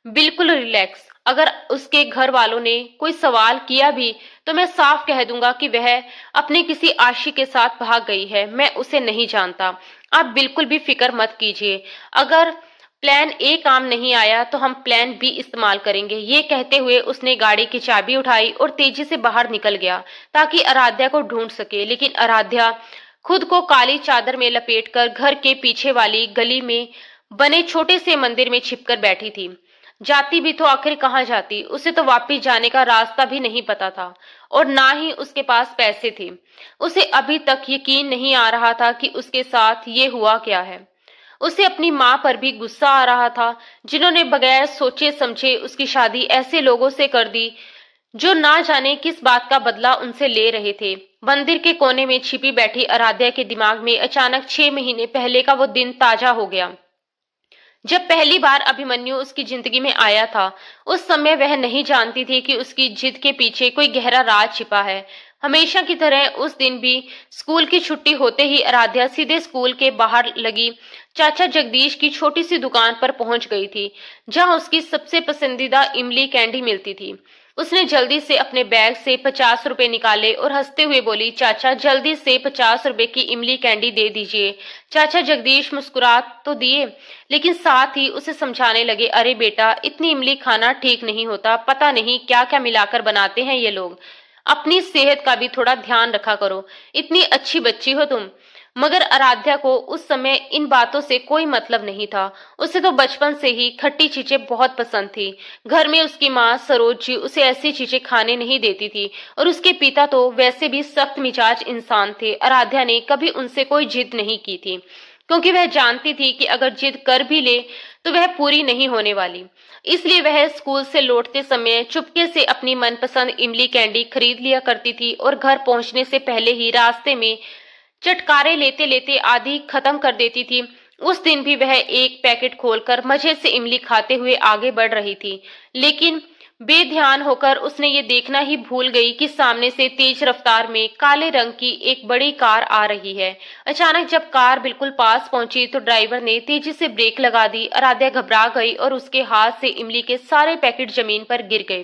बिल्कुल रिलैक्स। अगर उसके घर वालों ने कोई सवाल किया भी तो मैं साफ कह दूंगा कि वह अपने किसी आशिक के साथ भाग गई है। मैं उसे नहीं जानता। आप बिल्कुल भी फिक्र मत कीजिए। अगर प्लान ए काम नहीं आया तो हम प्लान बी इस्तेमाल करेंगे। ये कहते हुए उसने गाड़ी की चाबी उठाई और तेजी से बाहर निकल गया ताकि आराध्या को ढूंढ सके। लेकिन आराध्या खुद को काली चादर में लपेटकर घर के पीछे वाली गली में बने छोटे से मंदिर में छिपकर बैठी थी। जाती भी तो आखिर कहाँ जाती? उसे तो वापिस जाने का रास्ता भी नहीं पता था और ना ही उसके पास पैसे थे। उसे अभी तक यकीन नहीं आ रहा था कि उसके साथ ये हुआ क्या है। उसे अपनी माँ पर भी गुस्सा आ रहा था, जिन्होंने बगैर सोचे समझे उसकी शादी ऐसे लोगों से कर दी जो ना जाने किस बात का बदला उनसे ले रहे थे। मंदिर के कोने में छिपी बैठी आराध्या के दिमाग में अचानक 6 महीने पहले का वो दिन ताजा हो गया, जब पहली बार अभिमन्यु उसकी जिंदगी में आया था। उस समय वह नहीं जानती थी कि उसकी जिद के पीछे कोई गहरा राज छिपा है। हमेशा की तरह उस दिन भी स्कूल की छुट्टी होते ही आराध्या सीधे स्कूल के बाहर लगी चाचा जगदीश की छोटी सी दुकान पर पहुंच गई थी, जहां उसकी सबसे पसंदीदा इमली कैंडी मिलती थी। उसने जल्दी से अपने बैग से 50 रुपए निकाले और हंसते हुए बोली, चाचा जल्दी से 50 रुपए की इमली कैंडी दे दीजिए। चाचा जगदीश मुस्कुरा तो दिए, लेकिन साथ ही उसे समझाने लगे, अरे बेटा, इतनी इमली खाना ठीक नहीं होता। पता नहीं क्या क्या मिलाकर बनाते हैं ये लोग। अपनी सेहत का भी थोड़ा ध्यान रखा करो। इतनी अच्छी बच्ची हो तुम। मगर आराध्या को उस समय इन बातों से कोई मतलब नहीं था। उसे तो बचपन से ही खट्टी चीजें बहुत पसंद थी। घर में उसकी माँ सरोज जी उसे ऐसी चीजें खाने नहीं देती थी और उसके पिता तो वैसे भी सख्त मिजाज इंसान थे। आराध्या ने कभी उनसे कोई जिद नहीं की थी। क्योंकि वह जानती थी कि अगर जिद कर भी ले तो वह पूरी नहीं होने वाली। इसलिए वह स्कूल से लौटते समय चुपके से अपनी मनपसंद इमली कैंडी खरीद लिया करती थी और घर पहुंचने से पहले ही रास्ते में चटकारे लेते लेते आधी खत्म कर देती थी। उस दिन भी वह एक पैकेट खोलकर मजे से इमली खाते हुए आगे बढ़ रही थी, लेकिन बेध्यान होकर उसने ये देखना ही भूल गई कि सामने से तेज रफ्तार में काले रंग की एक बड़ी कार आ रही है। अचानक जब कार बिल्कुल पास पहुंची तो ड्राइवर ने तेजी से ब्रेक लगा दी। आराध्या घबरा गई और उसके हाथ से इमली के सारे पैकेट जमीन पर गिर गए।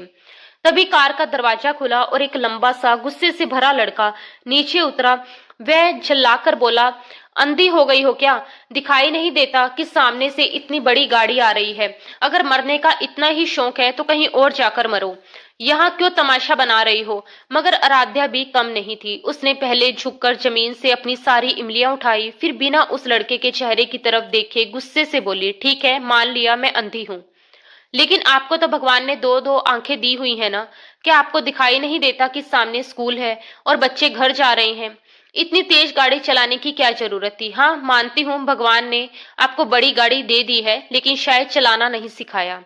तभी कार का दरवाजा खुला और एक लंबा सा गुस्से से भरा लड़का नीचे उतरा। वह झल्लाकर बोला, अंधी हो गई हो क्या? दिखाई नहीं देता कि सामने से इतनी बड़ी गाड़ी आ रही है? अगर मरने का इतना ही शौक है तो कहीं और जाकर मरो, यहाँ क्यों तमाशा बना रही हो? मगर आराध्या भी कम नहीं थी। उसने पहले झुककर जमीन से अपनी सारी इमलियां उठाई, फिर बिना उस लड़के के चेहरे की तरफ देखे गुस्से से बोली, ठीक है, मान लिया मैं अंधी हूँ, लेकिन आपको तो भगवान ने दो दो आंखें दी हुई है ना? क्या आपको दिखाई नहीं देता कि सामने स्कूल है और बच्चे घर जा रहे हैं? इतनी तेज गाड़ी चलाने की क्या जरूरत थी? हाँ, मानती हूँ भगवान ने आपको बड़ी गाड़ी दे दी है, लेकिन शायद चलाना नहीं सिखाया।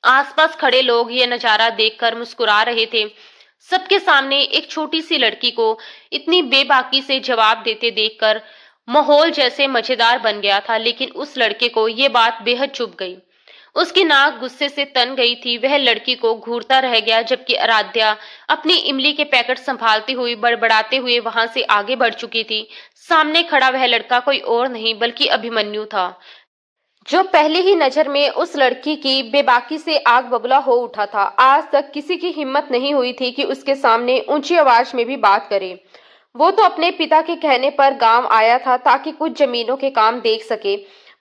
आसपास खड़े लोग ये नजारा देखकर मुस्कुरा रहे थे। सबके सामने एक छोटी सी लड़की को इतनी बेबाकी से जवाब देते देखकर माहौल जैसे मजेदार बन गया था, लेकिन उस लड़के को ये बात बेहद चुभ गई। उसकी नाक गुस्से से तन गई थी। वह लड़की को घूरता रह गया, जबकि आराध्या अपनी इमली के पैकेट संभालती हुई बड़बड़ाते हुए वहां से आगे बढ़ चुकी थी। सामने खड़ा वह लड़का कोई और नहीं बल्कि अभिमन्यु था, जो पहले ही नजर में उस लड़की की बेबाकी से आग बबूला हो उठा था। आज तक किसी की हिम्मत नहीं हुई थी कि उसके सामने ऊंची आवाज में भी बात करे। वो तो अपने पिता के कहने पर गांव आया था ताकि कुछ जमीनों के काम देख सके,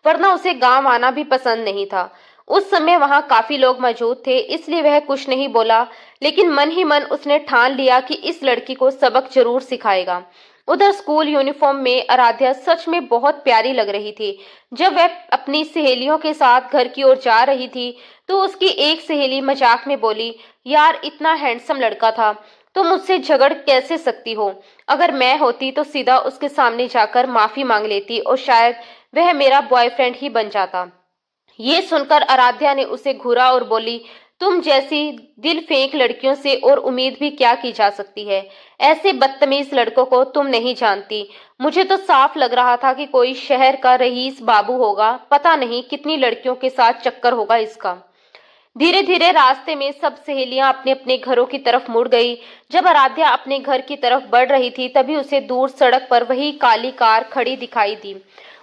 वरना उसे गांव आना भी पसंद नहीं था। उस समय वहां काफी लोग मौजूद थे, इसलिए वह कुछ नहीं बोला, लेकिन मन ही मन उसने ठान लिया कि इस लड़की को सबक जरूर सिखाएगा। उधर स्कूल यूनिफॉर्म में आराध्या सच में बहुत प्यारी लग रही थी। जब वह अपनी सहेलियों के साथ घर की ओर जा रही थी तो उसकी एक सहेली मजाक में बोली, यार इतना हैंडसम लड़का था, तुम मुझसे झगड़ कैसे सकती हो? अगर मैं होती तो सीधा उसके सामने जाकर माफी मांग लेती और शायद वह मेरा बॉयफ्रेंड ही बन जाता। ये सुनकर आराध्या ने उसे घूरा और बोली, तुम जैसी दिल फेंक लड़कियों से और उम्मीद भी क्या की जा सकती है? ऐसे बदतमीज लड़कों को तुम नहीं जानती। मुझे तो साफ लग रहा था कि कोई शहर का रईस बाबू होगा, पता नहीं कितनी लड़कियों के साथ चक्कर होगा इसका। धीरे धीरे रास्ते में सब सहेलियां अपने अपने घरों की तरफ मुड़ गई। जब आराध्या अपने घर की तरफ बढ़ रही थी तभी उसे दूर सड़क पर वही काली कार खड़ी दिखाई दी।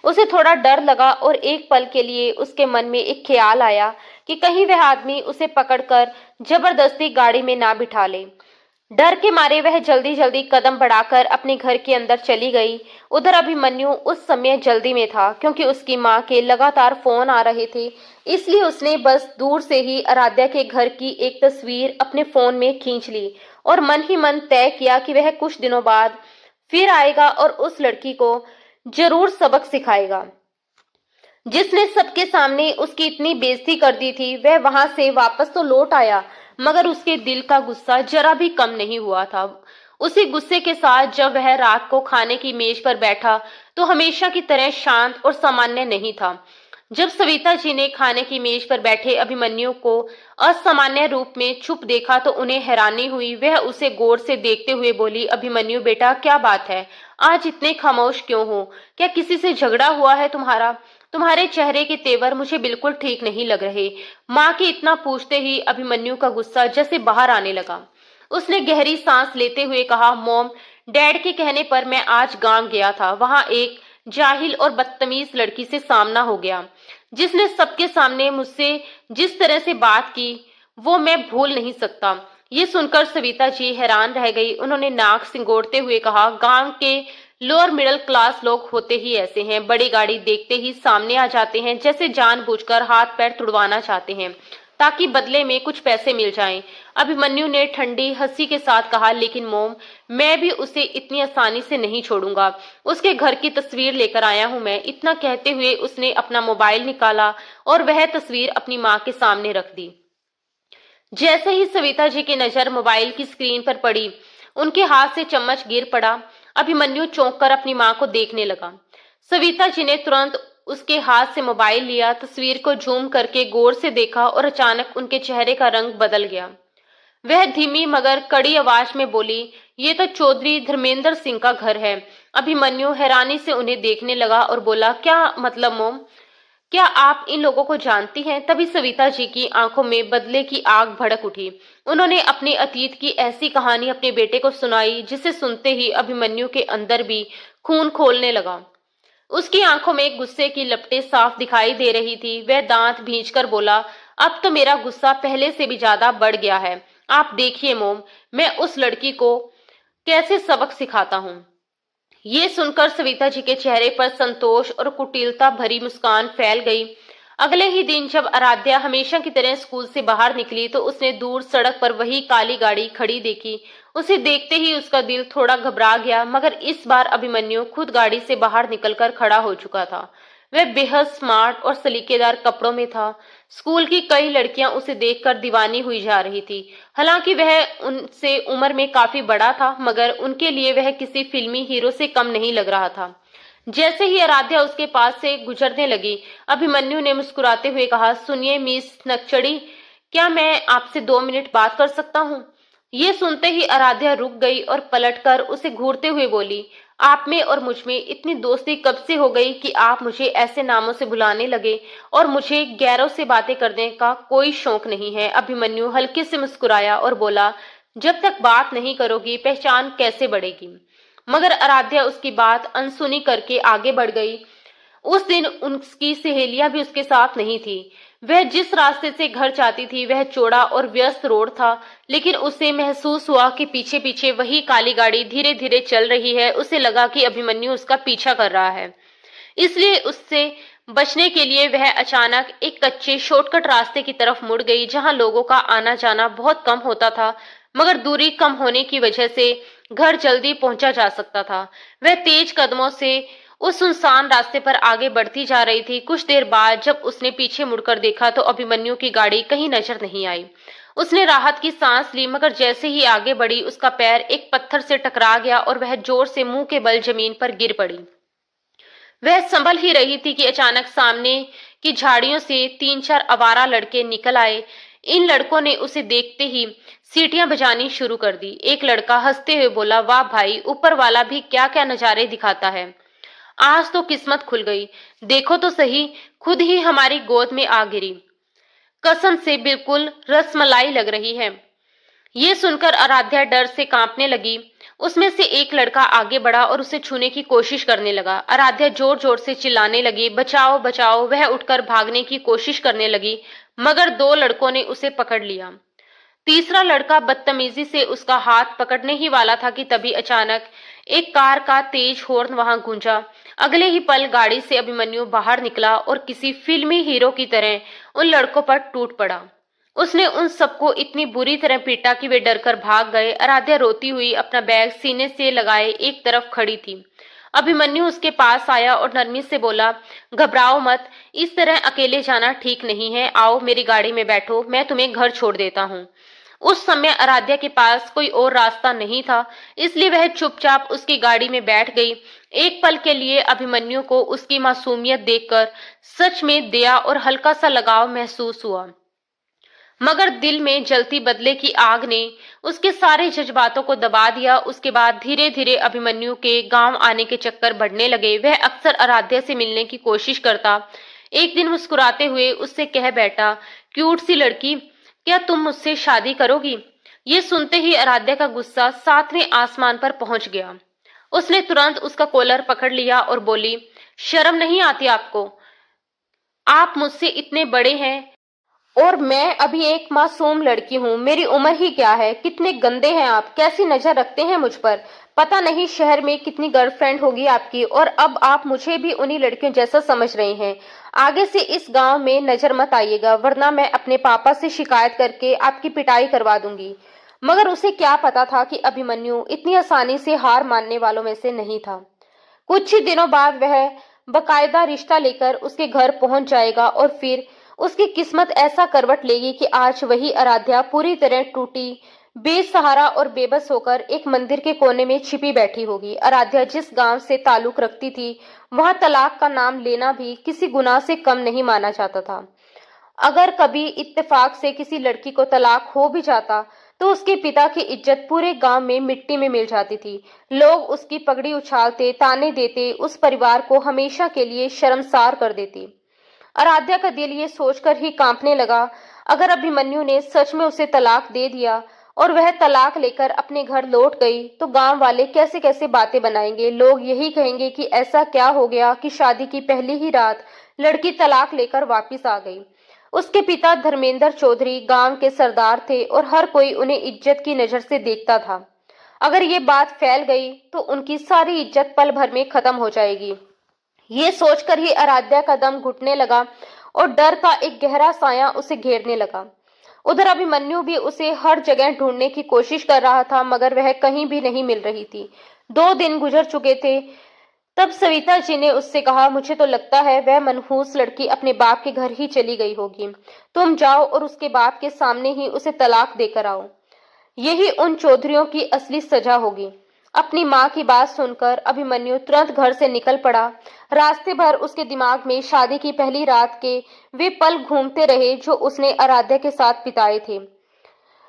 उसे थोड़ा डर लगा और एक पल के लिए उसके मन में एक ख्याल आया कि कहीं वह आदमी उसे पकड़कर जबरदस्ती गाड़ी में ना बिठा ले। डर के मारे वह जल्दी जल्दी कदम बढ़ाकर अपने घर के अंदर चली गई। उधर अभिमन्यु उस समय जल्दी में था, क्योंकि उसकी माँ के लगातार फोन आ रहे थे। इसलिए उसने बस दूर से ही आराध्या के घर की एक तस्वीर अपने फोन में खींच ली और मन ही मन तय किया कि वह कुछ दिनों बाद फिर आएगा और उस लड़की को जरूर सबक सिखाएगा, जिसने सबके सामने उसकी इतनी बेइज्जती कर दी थी। वह वहां से वापस तो लौट आया, मगर उसके दिल का गुस्सा जरा भी कम नहीं हुआ था। उसी गुस्से के साथ जब वह रात को खाने की मेज पर बैठा तो हमेशा की तरह शांत और सामान्य नहीं था। जब सविता जी ने खाने की मेज पर बैठे अभिमन्यु को असामान्य रूप में चुप देखा तो उन्हें हैरानी हुई। वह उसे गौर से देखते हुए बोली, अभिमन्यु बेटा, क्या बात है? आज इतने खामोश क्यों हो? क्या किसी से झगड़ा हुआ है तुम्हारा? तुम्हारे चेहरे के तेवर मुझे बिल्कुल ठीक नहीं लग रहे। माँ के इतना पूछते ही अभिमन्यु का गुस्सा जैसे बाहर आने लगा। उसने गहरी सांस लेते हुए कहा, मॉम, डैड के कहने पर मैं आज गांव गया था। वहां एक जाहिल और बदतमीज लड़की से सामना हो गया, जिसने सबके सामने मुझसे जिस तरह से बात की वो मैं भूल नहीं सकता। ये सुनकर सविता जी हैरान रह गई। उन्होंने नाक सिंगोड़ते हुए कहा, गांव के लोअर मिडिल क्लास लोग होते ही ऐसे हैं, बड़ी गाड़ी देखते ही सामने आ जाते हैं, जैसे जानबूझकर हाथ पैर तुड़वाना चाहते हैं ताकि बदले में कुछ पैसे मिल जाएं। अभिमन्यु ने ठंडी हंसी के साथ कहा, लेकिन मोम, मैं भी उसे इतनी आसानी से नहीं छोड़ूंगा। उसके घर की तस्वीर लेकर आया हूं मैं। इतना कहते हुए उसने अपना मोबाइल निकाला और वह तस्वीर अपनी माँ के सामने रख दी। जैसे ही सविता जी की नजर मोबाइल की स्क्रीन पर पड़ी, उनके हाथ से चम्मच गिर पड़ा। अभिमन्यु चौंक कर अपनी माँ को देखने लगा। सविता जी ने तुरंत उसके हाथ से मोबाइल लिया, तस्वीर को जूम करके गौर से देखा और अचानक उनके चेहरे का रंग बदल गया। वह धीमी मगर कड़ी आवाज में बोली, ये तो चौधरी धर्मेंद्र सिंह का घर है। अभिमन्यु हैरानी से उन्हें देखने लगा और बोला, क्या मतलब मोम? क्या आप इन लोगों को जानती हैं? तभी सविता जी की आंखों में बदले की आग भड़क उठी। उन्होंने अपने अतीत की ऐसी कहानी अपने बेटे को सुनाई जिसे सुनते ही अभिमन्यु के अंदर भी खून खौलने लगा। उसकी आंखों में गुस्से की लपटें साफ दिखाई दे रही थी। वह दांत भींचकर बोला, अब तो मेरा गुस्सा पहले से भी ज्यादा बढ़ गया है। आप देखिए मोम, मैं उस लड़की को कैसे सबक सिखाता हूँ। ये सुनकर सविता जी के चेहरे पर संतोष और कुटिलता भरी मुस्कान फैल गई। अगले ही दिन जब आराध्या हमेशा की तरह स्कूल से बाहर निकली तो उसने दूर सड़क पर वही काली गाड़ी खड़ी देखी। उसे देखते ही उसका दिल थोड़ा घबरा गया, मगर इस बार अभिमन्यु खुद गाड़ी से बाहर निकलकर खड़ा हो चुका था। वह बेहद स्मार्ट और सलीकेदार कपड़ों में था। स्कूल की कई लड़कियां उसे देखकर दीवानी हुई जा रही थी। हालांकि वह उनसे उम्र में काफी बड़ा था, मगर उनके लिए वह किसी फिल्मी हीरो से कम नहीं लग रहा था। जैसे ही आराध्या उसके पास से गुजरने लगी, अभिमन्यु ने मुस्कुराते हुए कहा, सुनिए मिस नकचड़ी, क्या मैं आपसे 2 मिनट बात कर सकता हूँ? ये सुनते ही आराध्या रुक गई और पलटकर उसे घूरते हुए बोली, आप में और मुझ में इतनी दोस्ती कब से हो गई कि आप मुझे ऐसे नामों से बुलाने लगे, और मुझे गैरों से बातें करने का कोई शौक नहीं है। अभिमन्यु हल्के से मुस्कुराया और बोला, जब तक बात नहीं करोगी पहचान कैसे बढ़ेगी? मगर आराध्या उसकी बात अनसुनी करके आगे बढ़ गई। उस दिन उसकी सहेलियां भी उसके साथ नहीं थी। वह जिस रास्ते से घर जाती थी वह चौड़ा और व्यस्त रोड था, लेकिन उसे महसूस हुआ कि पीछे पीछे वही काली गाड़ी धीरे धीरे चल रही है। उसे लगा कि अभिमन्यु उसका पीछा कर रहा है, इसलिए उससे बचने के लिए वह अचानक एक कच्चे शॉर्टकट रास्ते की तरफ मुड़ गई, जहां लोगों का आना जाना बहुत कम होता था, मगर दूरी कम होने की वजह से घर जल्दी पहुंचा जा सकता था। वह तेज कदमों से उस सुनसान रास्ते पर आगे बढ़ती जा रही थी। कुछ देर बाद जब उसने पीछे मुड़कर देखा तो अभिमन्यु की गाड़ी कहीं नजर नहीं आई। उसने राहत की सांस ली, मगर जैसे ही आगे बढ़ी उसका पैर एक पत्थर से टकरा गया और वह जोर से मुंह के बल जमीन पर गिर पड़ी। वह संभल ही रही थी कि अचानक सामने की झाड़ियों से 3-4 आवारा लड़के निकल आए। इन लड़कों ने उसे देखते ही सीटियां बजानी शुरू कर दी। एक लड़का हंसते हुए बोला, वाह भाई, ऊपर वाला भी क्या क्या नजारे दिखाता है। आज तो किस्मत खुल गई, देखो तो सही, खुद ही हमारी गोद में आ गिरी। कसम से बिल्कुल रसमलाई लग रही है। ये सुनकर आराध्या डर से कांपने लगी। उसमें से एक लड़का आगे बढ़ा और उसे छूने की कोशिश करने लगा। आराध्या जोर जोर से चिल्लाने लगी, बचाओ बचाओ। वह उठकर भागने की कोशिश करने लगी, मगर 2 लड़कों ने उसे पकड़ लिया। तीसरा लड़का बदतमीजी से उसका हाथ पकड़ने ही वाला था कि तभी अचानक एक कार का तेज हॉर्न वहां गूंजा। अगले ही पल गाड़ी से अभिमन्यु बाहर निकला और किसी फिल्मी हीरो की तरह उन लड़कों पर टूट पड़ा। उसने उन सबको इतनी बुरी तरह पीटा कि वे डरकर भाग गए। आराध्या रोती हुई अपना बैग सीने से लगाए एक तरफ खड़ी थी। अभिमन्यु उसके पास आया और नरमी से बोला, घबराओ मत, इस तरह अकेले जाना ठीक नहीं है। आओ मेरी गाड़ी में बैठो, मैं तुम्हें घर छोड़ देता हूँ। उस समय आराध्या के पास कोई और रास्ता नहीं था, इसलिए वह चुपचाप उसकी गाड़ी में बैठ गई। एक पल के लिए अभिमन्यु को उसकी मासूमियत देखकर सच में दया और हल्का सा लगाव महसूस हुआ, मगर दिल में जलती बदले की आग ने उसके सारे जज्बातों को दबा दिया। उसके बाद धीरे धीरे अभिमन्यु के गांव आने के चक्कर बढ़ने लगे। वह अक्सर आराध्या से मिलने की कोशिश करता। एक दिन मुस्कुराते हुए उससे कह बैठा, क्यूट सी लड़की, क्या तुम मुझसे शादी करोगी? ये सुनते ही आराध्या का गुस्सा 7वें आसमान पर पहुंच गया। उसने तुरंत उसका कॉलर पकड़ लिया और बोली, शर्म नहीं आती आपको? आप मुझसे इतने बड़े हैं और मैं अभी एक मासूम लड़की हूँ। मेरी उम्र ही क्या है? कितने गंदे हैं आप, कैसी नजर रखते हैं मुझ पर। पता नहीं शहर में कितनी गर्लफ्रेंड होगी आपकी, और अब आप मुझे भी उन्हीं लड़कियों जैसा समझ रहे हैं। आगे से इस गांव में नजर मत आइएगा, वरना मैं अपने पापा से शिकायत करके आपकी पिटाई करवा दूंगी। मगर उसे क्या पता था कि अभिमन्यु इतनी आसानी से हार मानने वालों में से नहीं था। कुछ ही दिनों बाद वह बकायदा रिश्ता लेकर उसके घर पहुंच जाएगा, और फिर उसकी किस्मत ऐसा करवट लेगी कि आज वही आराध्या पूरी तरह टूटी बेसहारा और बेबस होकर एक मंदिर के कोने में छिपी बैठी होगी। आराध्या जिस गांव से ताल्लुक रखती थी, वहां तलाक का नाम लेना भी किसी गुनाह से कम नहीं माना जाता था। अगर कभी इत्तेफाक से किसी लड़की को तलाक हो भी जाता, तो उसके पिता की इज्जत पूरे गांव में मिट्टी में मिल जाती थी। लोग उसकी पगड़ी उछालते, ताने देते, उस परिवार को हमेशा के लिए शर्मसार कर देती। आराध्या का दिल ये सोचकर ही कांपने लगा, अगर अभिमन्यु ने सच में उसे तलाक दे दिया और वह तलाक लेकर अपने घर लौट गई, तो गांव वाले कैसे कैसे बातें बनाएंगे। लोग यही कहेंगे कि ऐसा क्या हो गया कि शादी की पहली ही रात लड़की तलाक लेकर वापस आ गई। उसके पिता धर्मेंद्र चौधरी गांव के सरदार थे और हर कोई उन्हें इज्जत की नजर से देखता था। अगर ये बात फैल गई तो उनकी सारी इज्जत पल भर में खत्म हो जाएगी। ये सोचकर ही आराध्या का दम घुटने लगा और डर का एक गहरा साया उसे घेरने लगा। उधर अभिमन्यु भी उसे हर जगह ढूंढने की कोशिश कर रहा था, मगर वह कहीं भी नहीं मिल रही थी। 2 दिन गुजर चुके थे। तब सविता जी ने उससे कहा, मुझे तो लगता है वह मनहूस लड़की अपने बाप के घर ही चली गई होगी। तुम जाओ और उसके बाप के सामने ही उसे तलाक देकर आओ। यही उन चौधरियों की असली सजा होगी। अपनी माँ की बात सुनकर अभिमन्यु तुरंत घर से निकल पड़ा। रास्ते भर उसके दिमाग में शादी की पहली रात के वे पल घूमते रहे जो उसने आराध्या के साथ बिताए थे।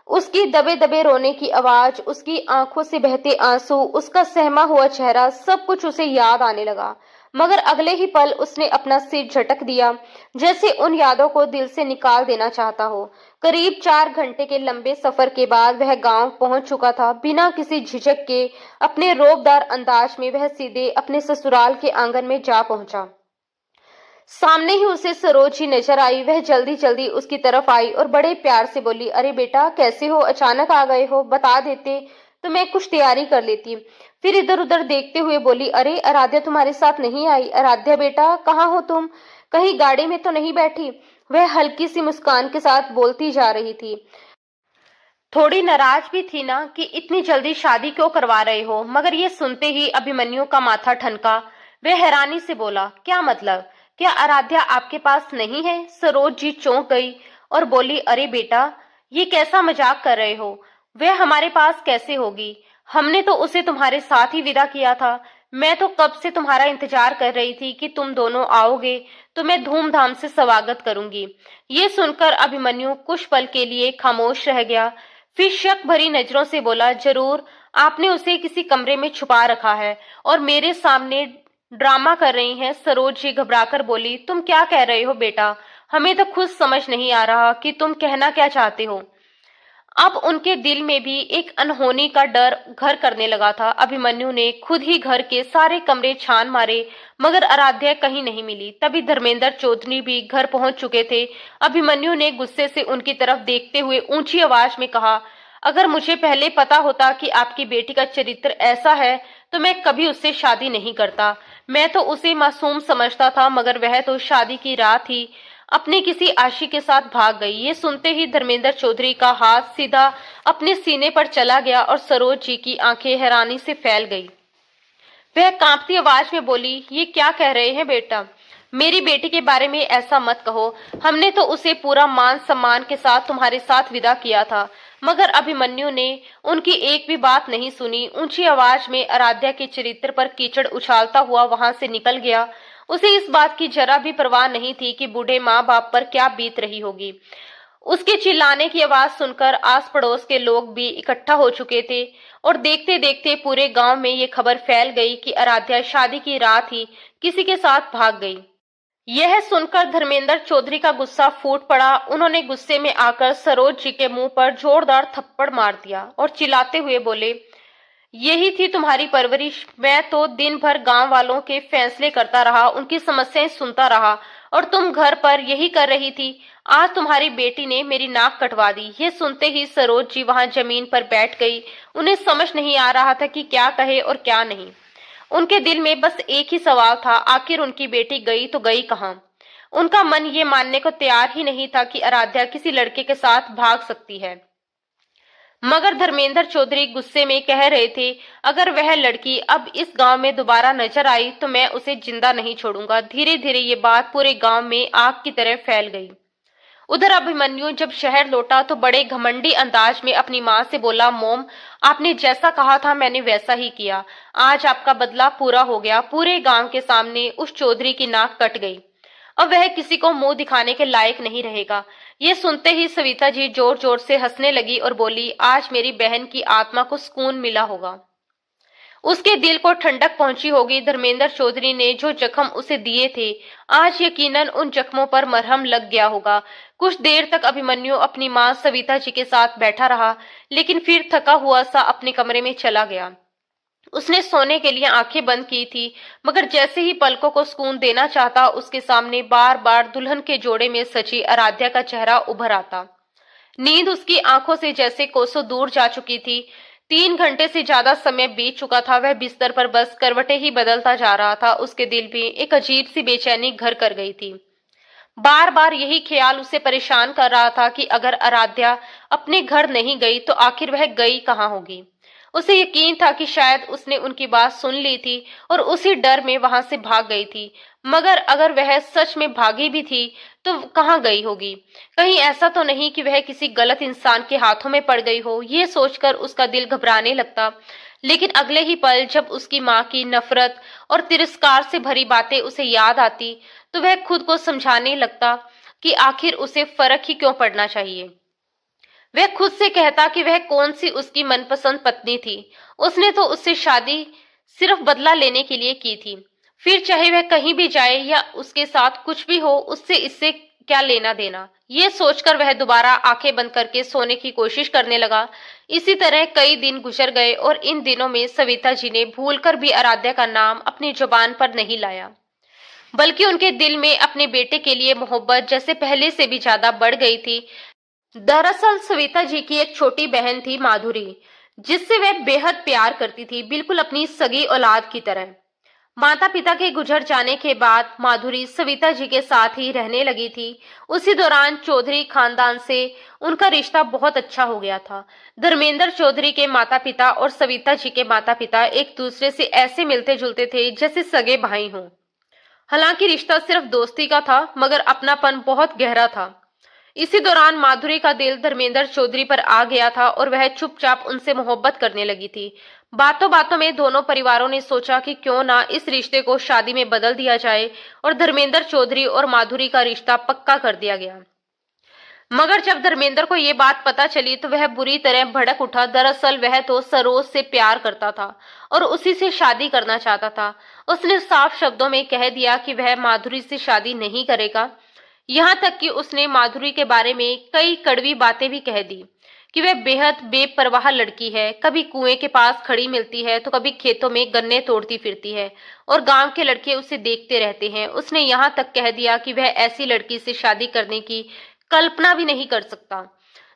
उसकी दबे दबे रोने की आवाज, उसकी आंखों से बहते आंसू, उसका सहमा हुआ चेहरा, सब कुछ उसे याद आने लगा। मगर अगले ही पल उसने अपना सिर झटक दिया, जैसे उन यादों को दिल से निकाल देना चाहता हो। करीब 4 घंटे के लंबे सफर के बाद वह गांव पहुंच चुका था। बिना किसी झिझक के अपने रोबदार अंदाज में वह सीधे अपने ससुराल के आंगन में जा पहुंचा। सामने ही उसे सरोज ही नजर आई। वह जल्दी जल्दी उसकी तरफ आई और बड़े प्यार से बोली, अरे बेटा, कैसे हो? अचानक आ गए हो? बता देते तो मैं कुछ तैयारी कर लेती। फिर इधर उधर देखते हुए बोली, अरे आराध्या तुम्हारे साथ नहीं आई? आराध्या बेटा, कहाँ हो तुम? कहीं गाड़ी में तो नहीं बैठी? वह हल्की सी मुस्कान के साथ बोलती जा रही थी। थोड़ी नाराज भी थी ना कि इतनी जल्दी शादी क्यों करवा रहे हो। मगर ये सुनते ही अभिमन्यु का माथा ठनका। वह हैरानी से बोला, क्या मतलब? क्या आराध्या आपके पास नहीं है? सरोज जी चौंक गई और बोली, अरे बेटा, ये कैसा मजाक कर रहे हो? वह हमारे पास कैसे होगी? हमने तो उसे तुम्हारे साथ ही विदा किया था। मैं तो कब से तुम्हारा इंतजार कर रही थी कि तुम दोनों आओगे तो मैं धूमधाम से स्वागत करूंगी। ये सुनकर अभिमन्यु कुछ पल के लिए खामोश रह गया। फिर शक भरी नजरों से बोला, जरूर आपने उसे किसी कमरे में छुपा रखा है और मेरे सामने ड्रामा कर रही हैं। सरोज जी घबराकर बोली, तुम क्या कह रहे हो बेटा? हमें तो खुद समझ नहीं आ रहा कि तुम कहना क्या चाहते हो। अब उनके दिल में भी एक अनहोनी का डर घर करने लगा था। अभिमन्यु ने खुद ही घर के सारे कमरे छान मारे, मगर आराध्या कहीं नहीं मिली। तभी धर्मेंद्र चौधरी भी घर पहुंच चुके थे। अभिमन्यु ने गुस्से से उनकी तरफ देखते हुए ऊंची आवाज में कहा, अगर मुझे पहले पता होता कि आपकी बेटी का चरित्र ऐसा है तो मैं कभी उससे शादी नहीं करता। मैं तो उसे मासूम समझता था, मगर वह तो शादी की रात ही अपने किसी आशिक के साथ भाग गई। ये सुनते ही धर्मेंद्र चौधरी का हाथ सीधा अपने सीने पर चला गया और सरोज जी की आंखें हैरानी से फैल गई। वह कांपती आवाज में बोली, ये क्या कह रहे हैं बेटा? मेरी बेटी के बारे में ऐसा मत कहो। हमने तो उसे पूरा मान सम्मान के साथ तुम्हारे साथ विदा किया था। मगर अभिमन्यु ने उनकी एक भी बात नहीं सुनी। ऊंची आवाज में आराध्या के चरित्र पर कीचड़ उछालता हुआ वहां से निकल गया। उसे इस बात की जरा भी परवाह नहीं थी कि बूढ़े माँ बाप पर क्या बीत रही होगी। उसके चिल्लाने की आवाज सुनकर आस पड़ोस के लोग भी इकट्ठा हो चुके थे और देखते देखते पूरे गांव में ये खबर फैल गई कि आराध्या शादी की रात ही किसी के साथ भाग गई। यह सुनकर धर्मेंद्र चौधरी का गुस्सा फूट पड़ा। उन्होंने गुस्से में आकर सरोज जी के मुंह पर जोरदार थप्पड़ मार दिया और चिल्लाते हुए बोले, यही थी तुम्हारी परवरिश? मैं तो दिन भर गांव वालों के फैसले करता रहा, उनकी समस्याएं सुनता रहा और तुम घर पर यही कर रही थी। आज तुम्हारी बेटी ने मेरी नाक कटवा दी। ये सुनते ही सरोज जी वहां जमीन पर बैठ गई। उन्हें समझ नहीं आ रहा था कि क्या कहे और क्या नहीं। उनके दिल में बस एक ही सवाल था, आखिर उनकी बेटी गई तो गई कहाँ? उनका मन ये मानने को तैयार ही नहीं था कि आराध्या किसी लड़के के साथ भाग सकती है। मगर धर्मेंद्र चौधरी गुस्से में कह रहे थे, अगर वह लड़की अब इस गांव में दोबारा नजर आई तो मैं उसे जिंदा नहीं छोड़ूंगा। धीरे धीरे ये बात पूरे गांव में आग की तरह फैल गई। उधर अभिमन्यु जब शहर लौटा तो बड़े घमंडी अंदाज में अपनी माँ से बोला, मोम, आपने जैसा कहा था मैंने वैसा ही किया। आज आपका बदला पूरा हो गया। पूरे गांव के सामने उस चौधरी की नाक कट गई। अब वह किसी को मुंह दिखाने के लायक नहीं रहेगा। ये सुनते ही सविता जी जोर जोर से हंसने लगी और बोली, आज मेरी बहन की आत्मा को सुकून मिला होगा, उसके दिल को ठंडक पहुंची होगी। धर्मेंद्र चौधरी ने जो जख्म उसे दिए थे, आज यकीनन उन जख्मों पर मरहम लग गया होगा। कुछ देर तक अभिमन्यु अपनी माँ सविता जी के साथ बैठा रहा, लेकिन फिर थका हुआ सा अपने कमरे में चला गया। उसने सोने के लिए आंखें बंद की थी, मगर जैसे ही पलकों को सुकून देना चाहता, उसके सामने बार बार दुल्हन के जोड़े में सजी आराध्या का चेहरा उभर आता। नींद उसकी आंखों से जैसे कोसों दूर जा चुकी थी। 3 घंटे से ज्यादा समय बीत चुका था। वह बिस्तर पर बस करवटें ही बदलता जा रहा था। उसके दिल में एक अजीब सी बेचैनी घर कर गई थी। बार बार यही ख्याल उसे परेशान कर रहा था कि अगर आराध्या अपने घर नहीं गई तो आखिर वह गई कहाँ होगी। उसे यकीन था कि शायद उसने उनकी बात सुन ली थी और उसी डर में वहां से भाग गई थी। मगर अगर वह सच में भागी भी थी तो कहाँ गई होगी? कहीं ऐसा तो नहीं कि वह किसी गलत इंसान के हाथों में पड़ गई हो। ये सोचकर उसका दिल घबराने लगता। लेकिन अगले ही पल जब उसकी माँ की नफरत और तिरस्कार से भरी बातें उसे याद आती तो वह खुद को समझाने लगता कि आखिर उसे फर्क ही क्यों पड़ना चाहिए। वह खुद से कहता कि वह कौन सी उसकी मनपसंद पत्नी थी। उसने तो उससे शादी सिर्फ बदला लेने के लिए की थी। फिर चाहे वह कहीं भी जाए या उसके साथ कुछ भी हो, उससे इससे क्या लेना देना। ये सोचकर वह दोबारा आंखें बंद करके सोने की कोशिश करने लगा। इसी तरह कई दिन गुजर गए और इन दिनों में सविता जी ने भूलकर भी आराध्या का नाम अपनी जुबान पर नहीं लाया, बल्कि उनके दिल में अपने बेटे के लिए मोहब्बत जैसे पहले से भी ज्यादा बढ़ गई थी। दरअसल सविता जी की एक छोटी बहन थी माधुरी, जिससे वह बेहद प्यार करती थी, बिल्कुल अपनी सगी औलाद की तरह। माता पिता के गुजर जाने के बाद माधुरी सविता जी के साथ ही रहने लगी थी। उसी दौरान चौधरी खानदान से उनका रिश्ता बहुत अच्छा हो गया था। धर्मेंद्र चौधरी के माता पिता और सविता जी के माता पिता एक दूसरे से ऐसे मिलते जुलते थे जैसे सगे भाई हों। हालांकि रिश्ता सिर्फ दोस्ती का था, मगर अपनापन बहुत गहरा था। इसी दौरान माधुरी का दिल धर्मेंद्र चौधरी पर आ गया था और वह चुपचाप उनसे मोहब्बत करने लगी थी। बातों बातों में दोनों परिवारों ने सोचा कि क्यों ना इस रिश्ते को शादी में बदल दिया जाए और धर्मेंद्र चौधरी और माधुरी का रिश्ता पक्का कर दिया गया। मगर जब धर्मेंद्र को ये बात पता चली तो वह बुरी तरह भड़क उठा। दरअसल वह तो सरोज से प्यार करता था और उसी से शादी करना चाहता था। उसने साफ शब्दों में कह दिया कि वह माधुरी से शादी नहीं करेगा। यहाँ तक कि उसने माधुरी के बारे में कई कड़वी बातें भी कह दी कि वह बेहद बेपरवाह लड़की है। कभी कुएं के पास खड़ी मिलती है तो कभी खेतों में गन्ने तोड़ती फिरती है और गांव के लड़के उसे देखते रहते हैं। उसने यहाँ तक कह दिया कि वह ऐसी लड़की से शादी करने की कल्पना भी नहीं कर सकता।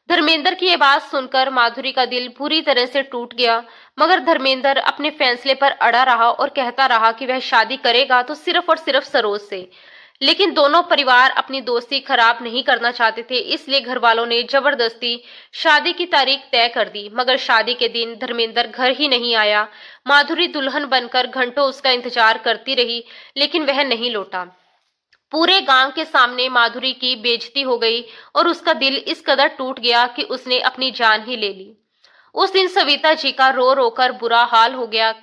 धर्मेंद्र की ये बात सुनकर माधुरी का दिल पूरी तरह से टूट गया, मगर धर्मेंद्र अपने फैसले पर अड़ा रहा और कहता रहा कि वह शादी करेगा तो सिर्फ और सिर्फ सरोज से। लेकिन दोनों परिवार अपनी दोस्ती खराब नहीं करना चाहते थे, इसलिए घर वालों ने जबरदस्ती शादी की तारीख तय कर दी। मगर शादी के दिन धर्मेंद्र घर ही नहीं आया। माधुरी दुल्हन बनकर घंटों उसका इंतजार करती रही, लेकिन वह नहीं लौटा। पूरे गांव के सामने माधुरी की बेइज्जती हो गई और उसका दिल इस कदर टूट गया कि उसने अपनी जान ही ले ली। उस दिन सविता जी का रो रो कर बुरा हाल हो गया।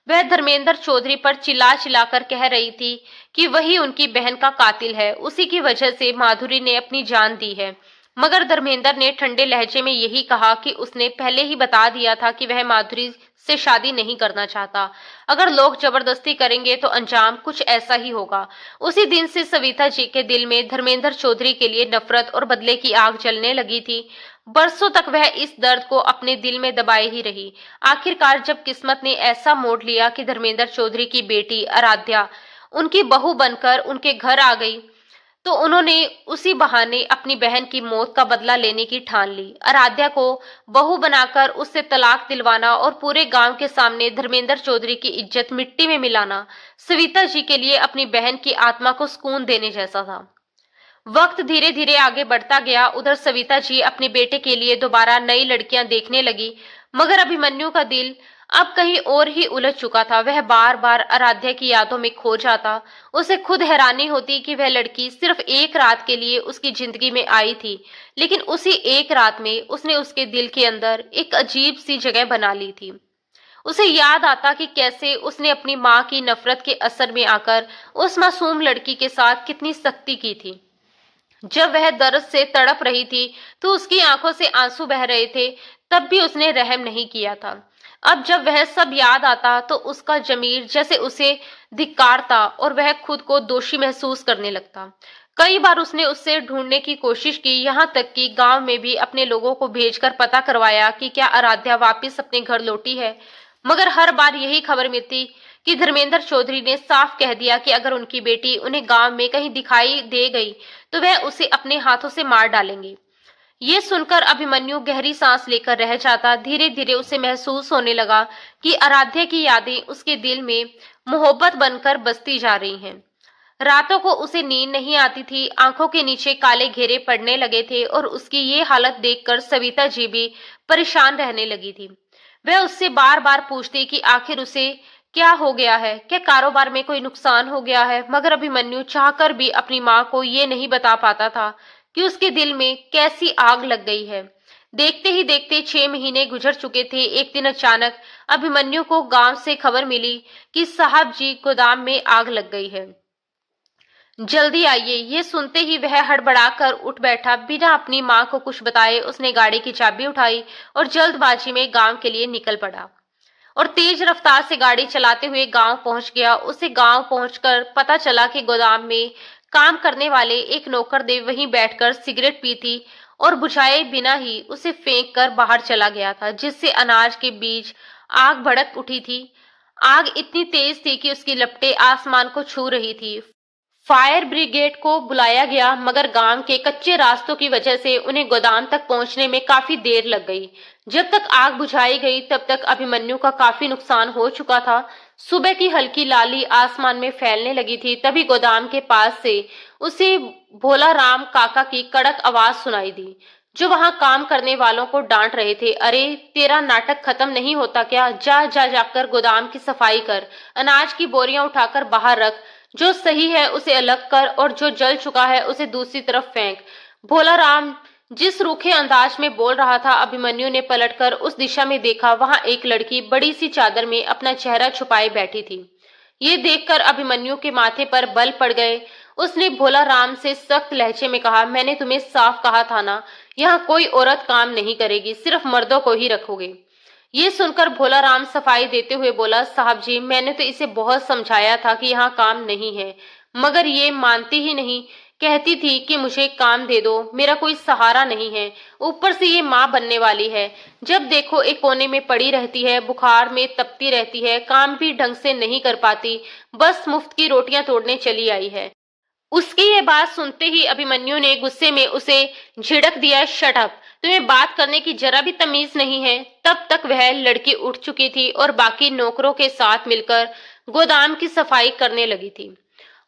वह धर्मेंद्र चौधरी पर चिल्ला चिल्लाकर कह रही थी कि वही उनकी बहन का कातिल है, उसी की वजह से माधुरी ने अपनी जान दी है। मगर धर्मेंद्र ने ठंडे लहजे में यही कहा कि उसने पहले ही बता दिया था कि वह माधुरी से शादी नहीं करना चाहता। अगर लोग जबरदस्ती करेंगे तो अंजाम कुछ ऐसा ही होगा। उसी दिन से सविता जी के दिल में धर्मेंद्र चौधरी के लिए नफरत और बदले की आग जलने लगी थी। बरसों तक वह इस दर्द को अपने दिल में दबाए ही रही। आखिरकार जब किस्मत ने ऐसा मोड़ लिया कि धर्मेंद्र चौधरी की बेटी आराध्या उनकी बहू बनकर उनके घर आ गई, तो उन्होंने उसी बहाने अपनी बहन की मौत का बदला लेने की ठान ली। आराध्या को बहू बनाकर उससे तलाक दिलवाना और पूरे गांव के सामने धर्मेंद्र चौधरी की इज्जत मिट्टी में मिलाना सविता जी के लिए अपनी बहन की आत्मा को सुकून देने जैसा था। वक्त धीरे धीरे आगे बढ़ता गया। उधर सविता जी अपने बेटे के लिए दोबारा नई लड़कियां देखने लगी, मगर अभिमन्यु का दिल अब कहीं और ही उलझ चुका था। वह बार बार आराध्या की यादों में खो जाता। उसे खुद हैरानी होती कि वह लड़की सिर्फ एक रात के लिए उसकी जिंदगी में आई थी, लेकिन उसी एक रात में उसने उसके दिल के अंदर एक अजीब सी जगह बना ली थी। उसे याद आता कि कैसे उसने अपनी माँ की नफरत के असर में आकर उस मासूम लड़की के साथ कितनी सख्ती की थी। जब वह दर्द से तड़प रही थी तो उसकी आंखों से आंसू बह रहे थे, तब भी उसने रहम नहीं किया था। अब जब वह सब याद आता तो उसका जमीर जैसे उसे धिक्कारता और वह खुद को दोषी महसूस करने लगता। कई बार उसने उससे ढूंढने की कोशिश की, यहाँ तक कि गांव में भी अपने लोगों को भेजकर पता करवाया कि क्या आराध्या वापस अपने घर लौटी है, मगर हर बार यही खबर मिलती कि धर्मेंद्र चौधरी ने साफ कह दिया कि अगर उनकी बेटी उन्हें गांव में कहीं दिखाई दे गई तो वह उसे अपने हाथों से मार डालेंगे। ये सुनकर अभिमन्यु गहरी सांस लेकर रह जाता। धीरे धीरे उसे महसूस होने लगा कि आराध्या की यादें उसके दिल में मोहब्बत बनकर बसती जा रही हैं। रातों को उसे नींद नहीं आती थी, आंखों के नीचे काले घेरे पड़ने लगे थे और उसकी ये हालत देखकर सविता जी भी परेशान रहने लगी थी। वह उससे बार बार पूछती कि आखिर उसे क्या हो गया है, क्या कारोबार में कोई नुकसान हो गया है, मगर अभिमन्यु चाहकर भी अपनी माँ को ये नहीं बता पाता था कि उसके दिल में कैसी आग लग गई है। देखते ही देखते 6 महीने गुजर चुके थे। एक दिन अचानक अभिमन्यु को गांव से खबर मिली कि साहब जी गोदाम में आग लग गई है, जल्दी आइए। ये सुनते ही वह हड़बड़ाकर उठ बैठा। बिना अपनी माँ को कुछ बताए उसने गाड़ी की चाबी उठाई और जल्दबाजी में गांव के लिए निकल पड़ा और तेज रफ्तार से गाड़ी चलाते हुए गांव पहुंच गया। उसे गांव पहुंचकर पता चला कि गोदाम में काम करने वाले एक नौकरदेव वहीं बैठकर सिगरेट पीती और बुझाए बिना ही उसे फेंक कर बाहर चला गया था, जिससे अनाज के बीच आग भड़क उठी थी। आग इतनी तेज थी कि उसकी लपटें आसमान को छू रही थी। फायर ब्रिगेड को बुलाया गया, मगर गांव के कच्चे रास्तों की वजह से उन्हें गोदाम तक पहुंचने में काफी देर लग गई। जब तक आग बुझाई गई तब तक अभिमन्यु का काफी नुकसान हो चुका था। सुबह की हल्की लाली आसमान में फैलने लगी थी। तभी गोदाम के पास से उसे भोला राम काका की कड़क आवाज सुनाई दी, जो वहां काम करने वालों को डांट रहे थे। अरे, तेरा नाटक खत्म नहीं होता क्या? जा जा जाकर गोदाम की सफाई कर, अनाज की बोरियां उठाकर बाहर रख, जो सही है उसे अलग कर और जो जल चुका है उसे दूसरी तरफ फेंक। भोला राम जिस रूखे अंदाज में बोल रहा था, अभिमन्यु ने पलटकर उस दिशा में देखा। वहां एक लड़की बड़ी सी चादर में अपना चेहरा छुपाए बैठी थी। ये देखकर अभिमन्यु के माथे पर बल पड़ गए। उसने भोला राम से सख्त लहजे में कहा, मैंने तुम्हें साफ कहा था ना, यहाँ कोई औरत काम नहीं करेगी, सिर्फ मर्दों को ही रखोगे। ये सुनकर भोला राम सफाई देते हुए बोला, साहब जी, मैंने तो इसे बहुत समझाया था कि यहाँ काम नहीं है, मगर ये मानती ही नहीं। कहती थी कि मुझे काम दे दो, मेरा कोई सहारा नहीं है, ऊपर से ये माँ बनने वाली है। जब देखो एक कोने में पड़ी रहती है, बुखार में तपती रहती है, काम भी ढंग से नहीं कर पाती, बस मुफ्त की रोटियां तोड़ने चली आई है। उसकी ये बात सुनते ही अभिमन्यु ने गुस्से में उसे झिड़क दिया, शट अप, तुम्हें बात करने की जरा भी तमीज नहीं है। तब तक वह लड़की उठ चुकी थी और बाकी नौकरों के साथ मिलकर गोदाम की सफाई करने लगी थी।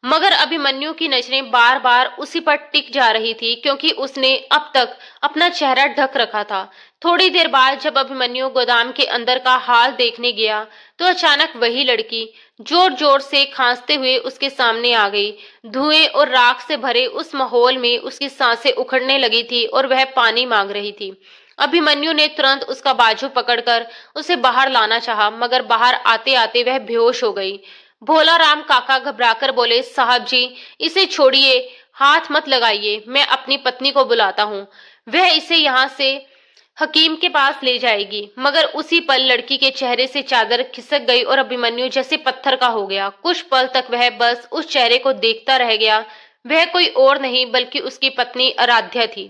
मगर अभिमन्यु की नजरें बार बार उसी पर टिक जा रही थी, क्योंकि उसने अब तक अपना चेहरा ढक रखा था। थोड़ी देर बाद जब अभिमन्यु गोदाम के अंदर का हाल देखने गया तो अचानक वही लड़की जोर जोर से खांसते हुए उसके सामने आ गई। धुएं और राख से भरे उस माहौल में उसकी सांसें उखड़ने लगी थी और वह पानी मांग रही थी। अभिमन्यु ने तुरंत उसका बाजू पकड़कर उसे बाहर लाना चाहा, मगर बाहर आते आते वह बेहोश हो गई। भोला राम काका घबराकर बोले, साहब जी, इसे छोड़िए, हाथ मत लगाइए, मैं अपनी पत्नी को बुलाता हूँ, वह इसे यहाँ से हकीम के पास ले जाएगी। मगर उसी पल लड़की के चेहरे से चादर खिसक गई और अभिमन्यु जैसे पत्थर का हो गया। कुछ पल तक वह बस उस चेहरे को देखता रह गया। वह कोई और नहीं बल्कि उसकी पत्नी आराध्या थी,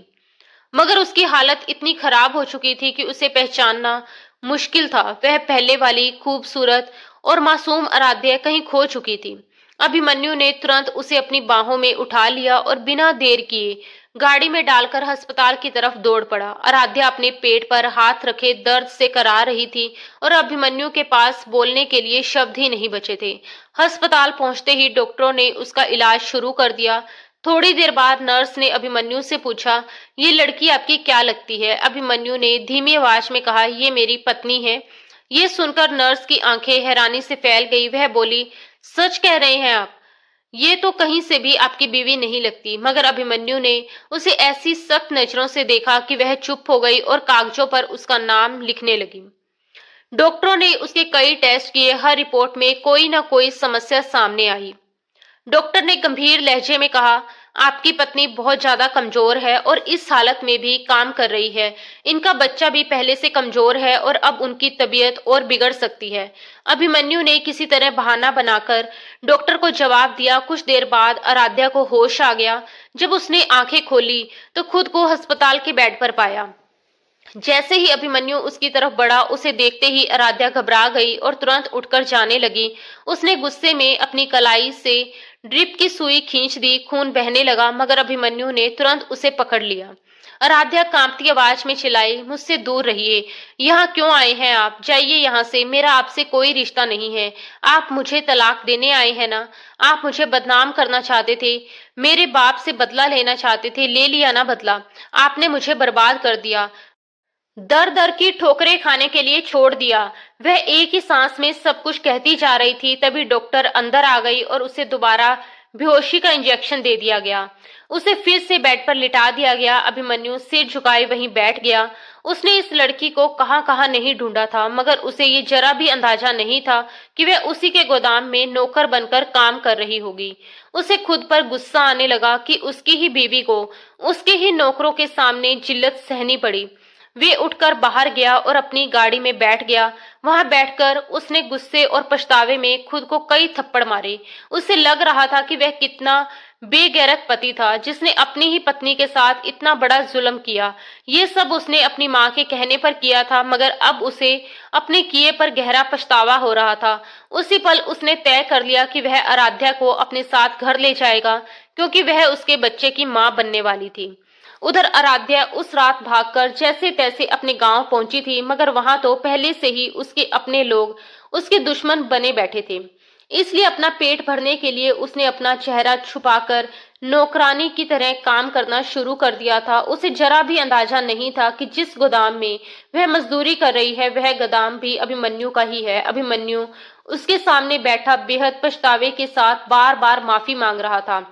मगर उसकी हालत इतनी खराब हो चुकी थी कि उसे पहचानना मुश्किल था। वह पहले वाली खूबसूरत और मासूम आराध्या कहीं खो चुकी थी। अभिमन्यु ने तुरंत उसे अपनी बाहों में उठा लिया और बिना देर किए गाड़ी में डालकर अस्पताल की तरफ दौड़ पड़ा। आराध्या अपने पेट पर हाथ रखे दर्द से करा रही थी और अभिमन्यु के पास बोलने के लिए शब्द ही नहीं बचे थे। अस्पताल पहुंचते ही डॉक्टरों ने उसका इलाज शुरू कर दिया। थोड़ी देर बाद नर्स ने अभिमन्यु से पूछा, ये लड़की आपकी क्या लगती है? अभिमन्यु ने धीमी आवाज में कहा, ये मेरी पत्नी है। ये सुनकर नर्स की आंखें हैरानी से फैल गई। वह बोली, सच कह रहे हैं आप? ये तो कहीं से भी आपकी बीवी नहीं लगती। मगर अभिमन्यु ने उसे ऐसी सख्त नजरों से देखा कि वह चुप हो गई और कागजों पर उसका नाम लिखने लगी। डॉक्टरों ने उसके कई टेस्ट किए, हर रिपोर्ट में कोई ना कोई समस्या सामने आई। डॉक्टर ने गंभीर लहजे में कहा, आपकी पत्नी बहुत ज्यादा कमजोर है और इस हालत में भी काम कर रही है। इनका बच्चा भी पहले से कमजोर है और अब उनकी तबीयत और बिगड़ सकती है। अभिमन्यु ने किसी तरह बहाना बनाकर डॉक्टर को जवाब दिया। कुछ देर बाद आराध्या को होश आ गया। जब उसने आंखें खोली तो खुद को अस्पताल के बेड पर पाया। जैसे ही अभिमन्यु उसकी तरफ बढ़ा, उसे देखते ही आराध्या घबरा गई और तुरंत उठकर जाने लगी। उसने गुस्से में अपनी कलाई से ड्रिप की सुई खींच दी। खून बहने लगा, मगर अभिमन्यु ने तुरंत उसे पकड़ लिया। आराध्या कांपती आवाज में चिल्लाई, मुझसे दूर रहिए। यहाँ क्यों आए हैं आप? जाइए यहाँ से, मेरा आपसे कोई रिश्ता नहीं है। आप मुझे तलाक देने आए हैं ना? आप मुझे बदनाम करना चाहते थे, मेरे बाप से बदला लेना चाहते थे, ले लिया ना बदला। आपने मुझे बर्बाद कर दिया, दर दर की ठोकरें खाने के लिए छोड़ दिया। वह एक ही सांस में सब कुछ कहती जा रही थी। तभी डॉक्टर अंदर आ गई और उसे दोबारा बेहोशी का इंजेक्शन दे दिया गया। उसे फिर से बेड पर लिटा दिया गया। अभिमन्यु सिर झुकाए वहीं बैठ गया। उसने इस लड़की को कहां कहां नहीं ढूंढा था, मगर उसे ये जरा भी अंदाजा नहीं था कि वह उसी के गोदाम में नौकर बनकर काम कर रही होगी। उसे खुद पर गुस्सा आने लगा कि उसकी ही बीवी को उसके ही नौकरों के सामने जिल्लत सहनी पड़ी। वे उठकर बाहर गया और अपनी गाड़ी में बैठ गया। वहां बैठकर उसने गुस्से और पछतावे में खुद को कई थप्पड़ मारे। उसे लग रहा था कि वह कितना बेगैरत पति था, जिसने अपनी ही पत्नी के साथ इतना बड़ा जुल्म किया। ये सब उसने अपनी माँ के कहने पर किया था, मगर अब उसे अपने किए पर गहरा पछतावा हो रहा था। उसी पल उसने तय कर लिया कि वह आराध्या को अपने साथ घर ले जाएगा, क्योंकि वह उसके बच्चे की माँ बनने वाली थी। उधर आराध्या उस रात भागकर जैसे तैसे अपने गांव पहुंची थी, मगर वहां तो पहले से ही उसके अपने लोग उसके दुश्मन बने बैठे थे। इसलिए अपना पेट भरने के लिए उसने अपना चेहरा छुपाकर नौकरानी की तरह काम करना शुरू कर दिया था। उसे जरा भी अंदाजा नहीं था कि जिस गोदाम में वह मजदूरी कर रही है, वह गोदाम भी अभिमन्यु का ही है। अभिमन्यु उसके सामने बैठा बेहद पछतावे के साथ बार बार माफी मांग रहा था।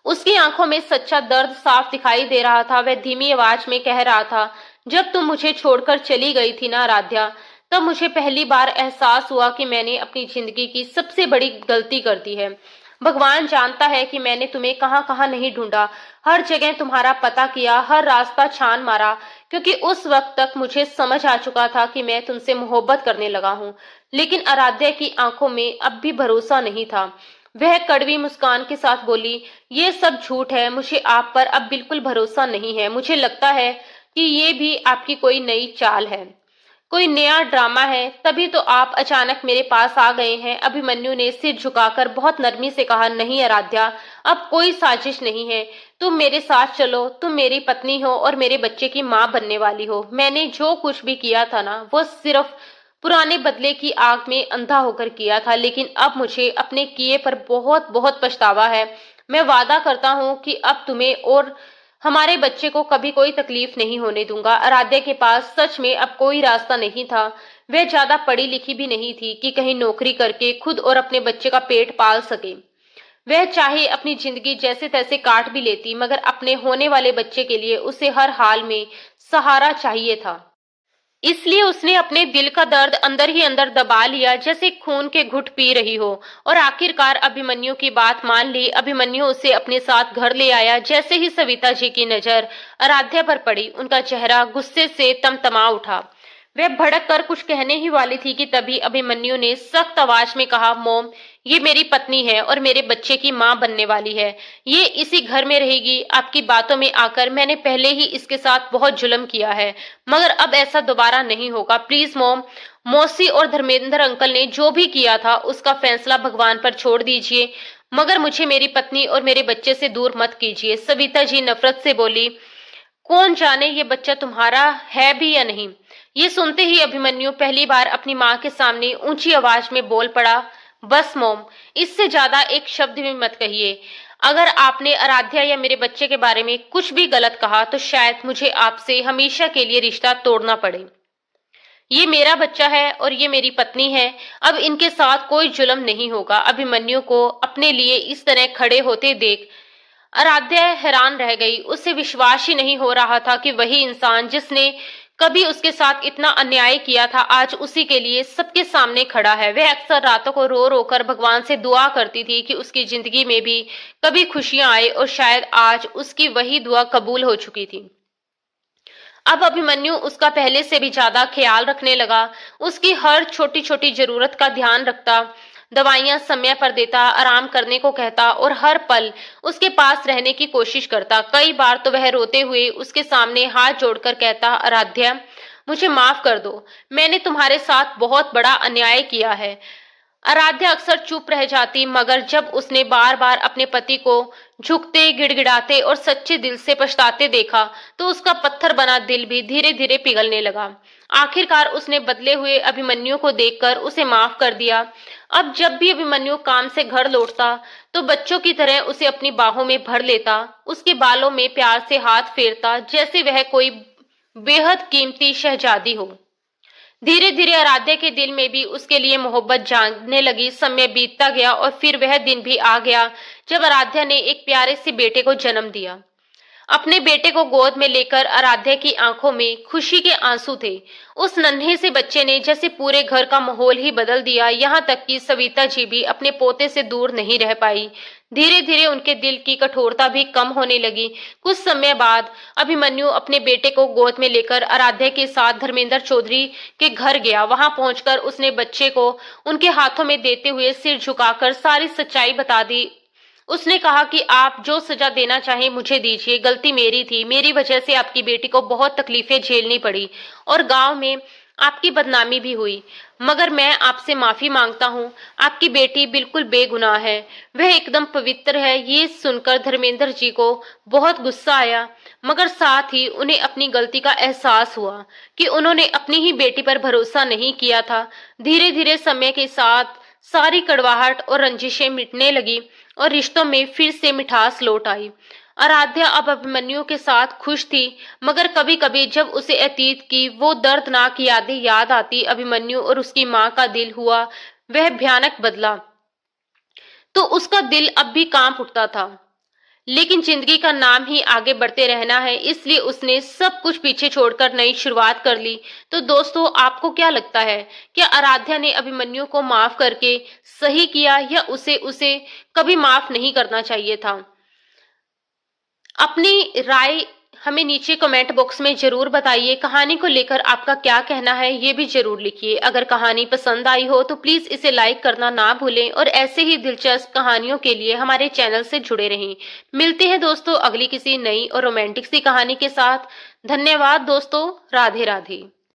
उसकी आंखों में सच्चा दर्द साफ दिखाई दे रहा था। वह धीमी आवाज में कह रहा था, जब तुम मुझे छोड़कर चली गई थी ना आराध्या, तब मुझे पहली बार एहसास हुआ कि मैंने अपनी जिंदगी की सबसे बड़ी गलती कर दी है। भगवान जानता है कि मैंने तुम्हें कहां कहां नहीं ढूंढा, हर जगह तुम्हारा पता किया, हर रास्ता छान मारा, क्योंकि उस वक्त तक मुझे समझ आ चुका था कि मैं तुमसे मोहब्बत करने लगा हूँ। लेकिन आराध्या की आंखों में अब भी भरोसा नहीं था। वह कड़वी मुस्कान के साथ बोली, ये सब झूठ है, मुझे आप पर अब बिल्कुल भरोसा नहीं है। मुझे लगता है कि ये भी आपकी कोई नई चाल है, कोई नया ड्रामा है, तभी तो आप अचानक मेरे पास आ गए हैं। अभिमन्यु ने सिर झुकाकर बहुत नरमी से कहा, नहीं आराध्या, अब कोई साजिश नहीं है। तुम मेरे साथ चलो, तुम मेरी पत्नी हो और मेरे बच्चे की माँ बनने वाली हो। मैंने जो कुछ भी किया था ना, वो सिर्फ पुराने बदले की आग में अंधा होकर किया था, लेकिन अब मुझे अपने किए पर बहुत बहुत पछतावा है। मैं वादा करता हूँ कि अब तुम्हें और हमारे बच्चे को कभी कोई तकलीफ नहीं होने दूंगा। आराध्या के पास सच में अब कोई रास्ता नहीं था। वह ज्यादा पढ़ी लिखी भी नहीं थी कि कहीं नौकरी करके खुद और अपने बच्चे का पेट पाल सके। वह चाहे अपनी जिंदगी जैसे तैसे काट भी लेती, मगर अपने होने वाले बच्चे के लिए उसे हर हाल में सहारा चाहिए था। इसलिए उसने अपने दिल का दर्द अंदर ही अंदर दबा लिया, जैसे खून के घुट पी रही हो, और आखिरकार अभिमन्यु की बात मान ली। अभिमन्यु उसे अपने साथ घर ले आया। जैसे ही सविता जी की नजर आराध्या पर पड़ी, उनका चेहरा गुस्से से तमतमा उठा। वह भड़क कर कुछ कहने ही वाली थी कि तभी अभिमन्यु ने सख्त आवाज में कहा, मोम, ये मेरी पत्नी है और मेरे बच्चे की माँ बनने वाली है। ये इसी घर में रहेगी। आपकी बातों में आकर मैंने पहले ही इसके साथ बहुत जुल्म किया है, मगर अब ऐसा दोबारा नहीं होगा। प्लीज मोम, मौसी और धर्मेंद्र अंकल ने जो भी किया था उसका फैसला भगवान पर छोड़ दीजिए, मगर मुझे मेरी पत्नी और मेरे बच्चे से दूर मत कीजिए। सविता जी नफरत से बोली, कौन जाने ये बच्चा तुम्हारा है भी या नहीं। ये सुनते ही अभिमन्यु पहली बार अपनी माँ के सामने ऊंची आवाज में बोल पड़ा, बस मोम, इससे ज्यादा एक शब्द भी मत कहिए। अगर आपने आराध्या या मेरे बच्चे के बारे में कुछ भी गलत कहा तो शायद मुझे आपसे हमेशा के लिए रिश्ता तोड़ना पड़े। ये मेरा बच्चा है और ये मेरी पत्नी है। अब इनके साथ कोई जुल्म नहीं होगा। अभिमन्यु को अपने लिए इस तरह खड़े होते देख आराध्या हैरान रह गई। उसे विश्वास ही नहीं हो रहा था कि वही इंसान जिसने कभी उसके साथ इतना अन्याय किया था आज उसी के लिए सबके सामने खड़ा है। वह अक्सर रातों को रो रो कर भगवान से दुआ करती थी कि उसकी जिंदगी में भी कभी खुशियां आए, और शायद आज उसकी वही दुआ कबूल हो चुकी थी। अब अभिमन्यु उसका पहले से भी ज्यादा ख्याल रखने लगा। उसकी हर छोटी छोटी जरूरत का ध्यान रखता, दवाइयां समय पर देता, आराम करने को कहता और हर पल उसके पास रहने की कोशिश करता। कई बार तो वह रोते हुए उसके सामने हाथ जोड़कर कहता, आराध्या, मुझे माफ कर दो, मैंने तुम्हारे साथ बहुत बड़ा अन्याय किया है। आराध्या अक्सर चुप रह जाती, मगर जब उसने बार बार अपने पति को झुकते, गिड़गिड़ाते और सच्चे दिल से पछताते देखा तो उसका पत्थर बना दिल भी धीरे धीरे पिघलने लगा। आखिरकार उसने बदले हुए अभिमन्यु को देखकर उसे माफ कर दिया। अब जब भी अभिमन्यु काम से घर लौटता तो बच्चों की तरह उसे अपनी बाहों में भर लेता, उसके बालों में प्यार से हाथ फेरता जैसे वह कोई बेहद कीमती शहजादी हो। धीरे धीरे आराध्या के दिल में भी उसके लिए मोहब्बत जागने लगी। समय बीतता गया और फिर वह दिन भी आ गया जब आराध्या ने एक प्यारे से बेटे को जन्म दिया। अपने बेटे को गोद में लेकर आराध्या की आंखों में खुशी के आंसू थे। उस नन्हे से बच्चे ने जैसे पूरे घर का माहौल ही बदल दिया। यहाँ तक कि सविता जी भी अपने पोते से दूर नहीं रह पाई। धीरे धीरे उनके दिल की कठोरता भी कम होने लगी। कुछ समय बाद अभिमन्यु अपने बेटे को गोद में लेकर आराध्या के साथ धर्मेंद्र चौधरी के घर गया। वहां पहुंचकर उसने बच्चे को उनके हाथों में देते हुए सिर झुकाकर सारी सच्चाई बता दी। उसने कहा कि आप जो सजा देना चाहें मुझे दीजिए, गलती मेरी थी, मेरी वजह से आपकी बेटी को बहुत तकलीफें झेलनी पड़ी और गांव में आपकी बदनामी भी हुई, मगर मैं आपसे माफी मांगता हूँ। आपकी बेटी बिल्कुल बेगुनाह है, वह एकदम पवित्र है। ये सुनकर धर्मेंद्र जी को बहुत गुस्सा आया, मगर साथ ही उन्हें अपनी गलती का एहसास हुआ कि उन्होंने अपनी ही बेटी पर भरोसा नहीं किया था। धीरे धीरे समय के साथ सारी कड़वाहट और रंजिशें मिटने लगी और रिश्तों में फिर से मिठास लौट आई। आराध्या अब अभिमन्यु के साथ खुश थी, मगर कभी कभी जब उसे अतीत की वो दर्दनाक यादें याद आती, अभिमन्यु और उसकी माँ का दिल हुआ वह भयानक बदला। तो उसका दिल अब भी कांप उठता था, लेकिन जिंदगी का नाम ही आगे बढ़ते रहना है, इसलिए उसने सब कुछ पीछे छोड़कर नई शुरुआत कर ली। तो दोस्तों, आपको क्या लगता है, क्या आराध्या ने अभिमन्यु को माफ करके सही किया या उसे उसे कभी माफ नहीं करना चाहिए था? अपनी राय हमें नीचे कमेंट बॉक्स में जरूर बताइए। कहानी को लेकर आपका क्या कहना है ये भी जरूर लिखिए। अगर कहानी पसंद आई हो तो प्लीज इसे लाइक करना ना भूलें और ऐसे ही दिलचस्प कहानियों के लिए हमारे चैनल से जुड़े रहें। मिलते हैं दोस्तों अगली किसी नई और रोमांटिक सी कहानी के साथ। धन्यवाद दोस्तों। राधे राधे।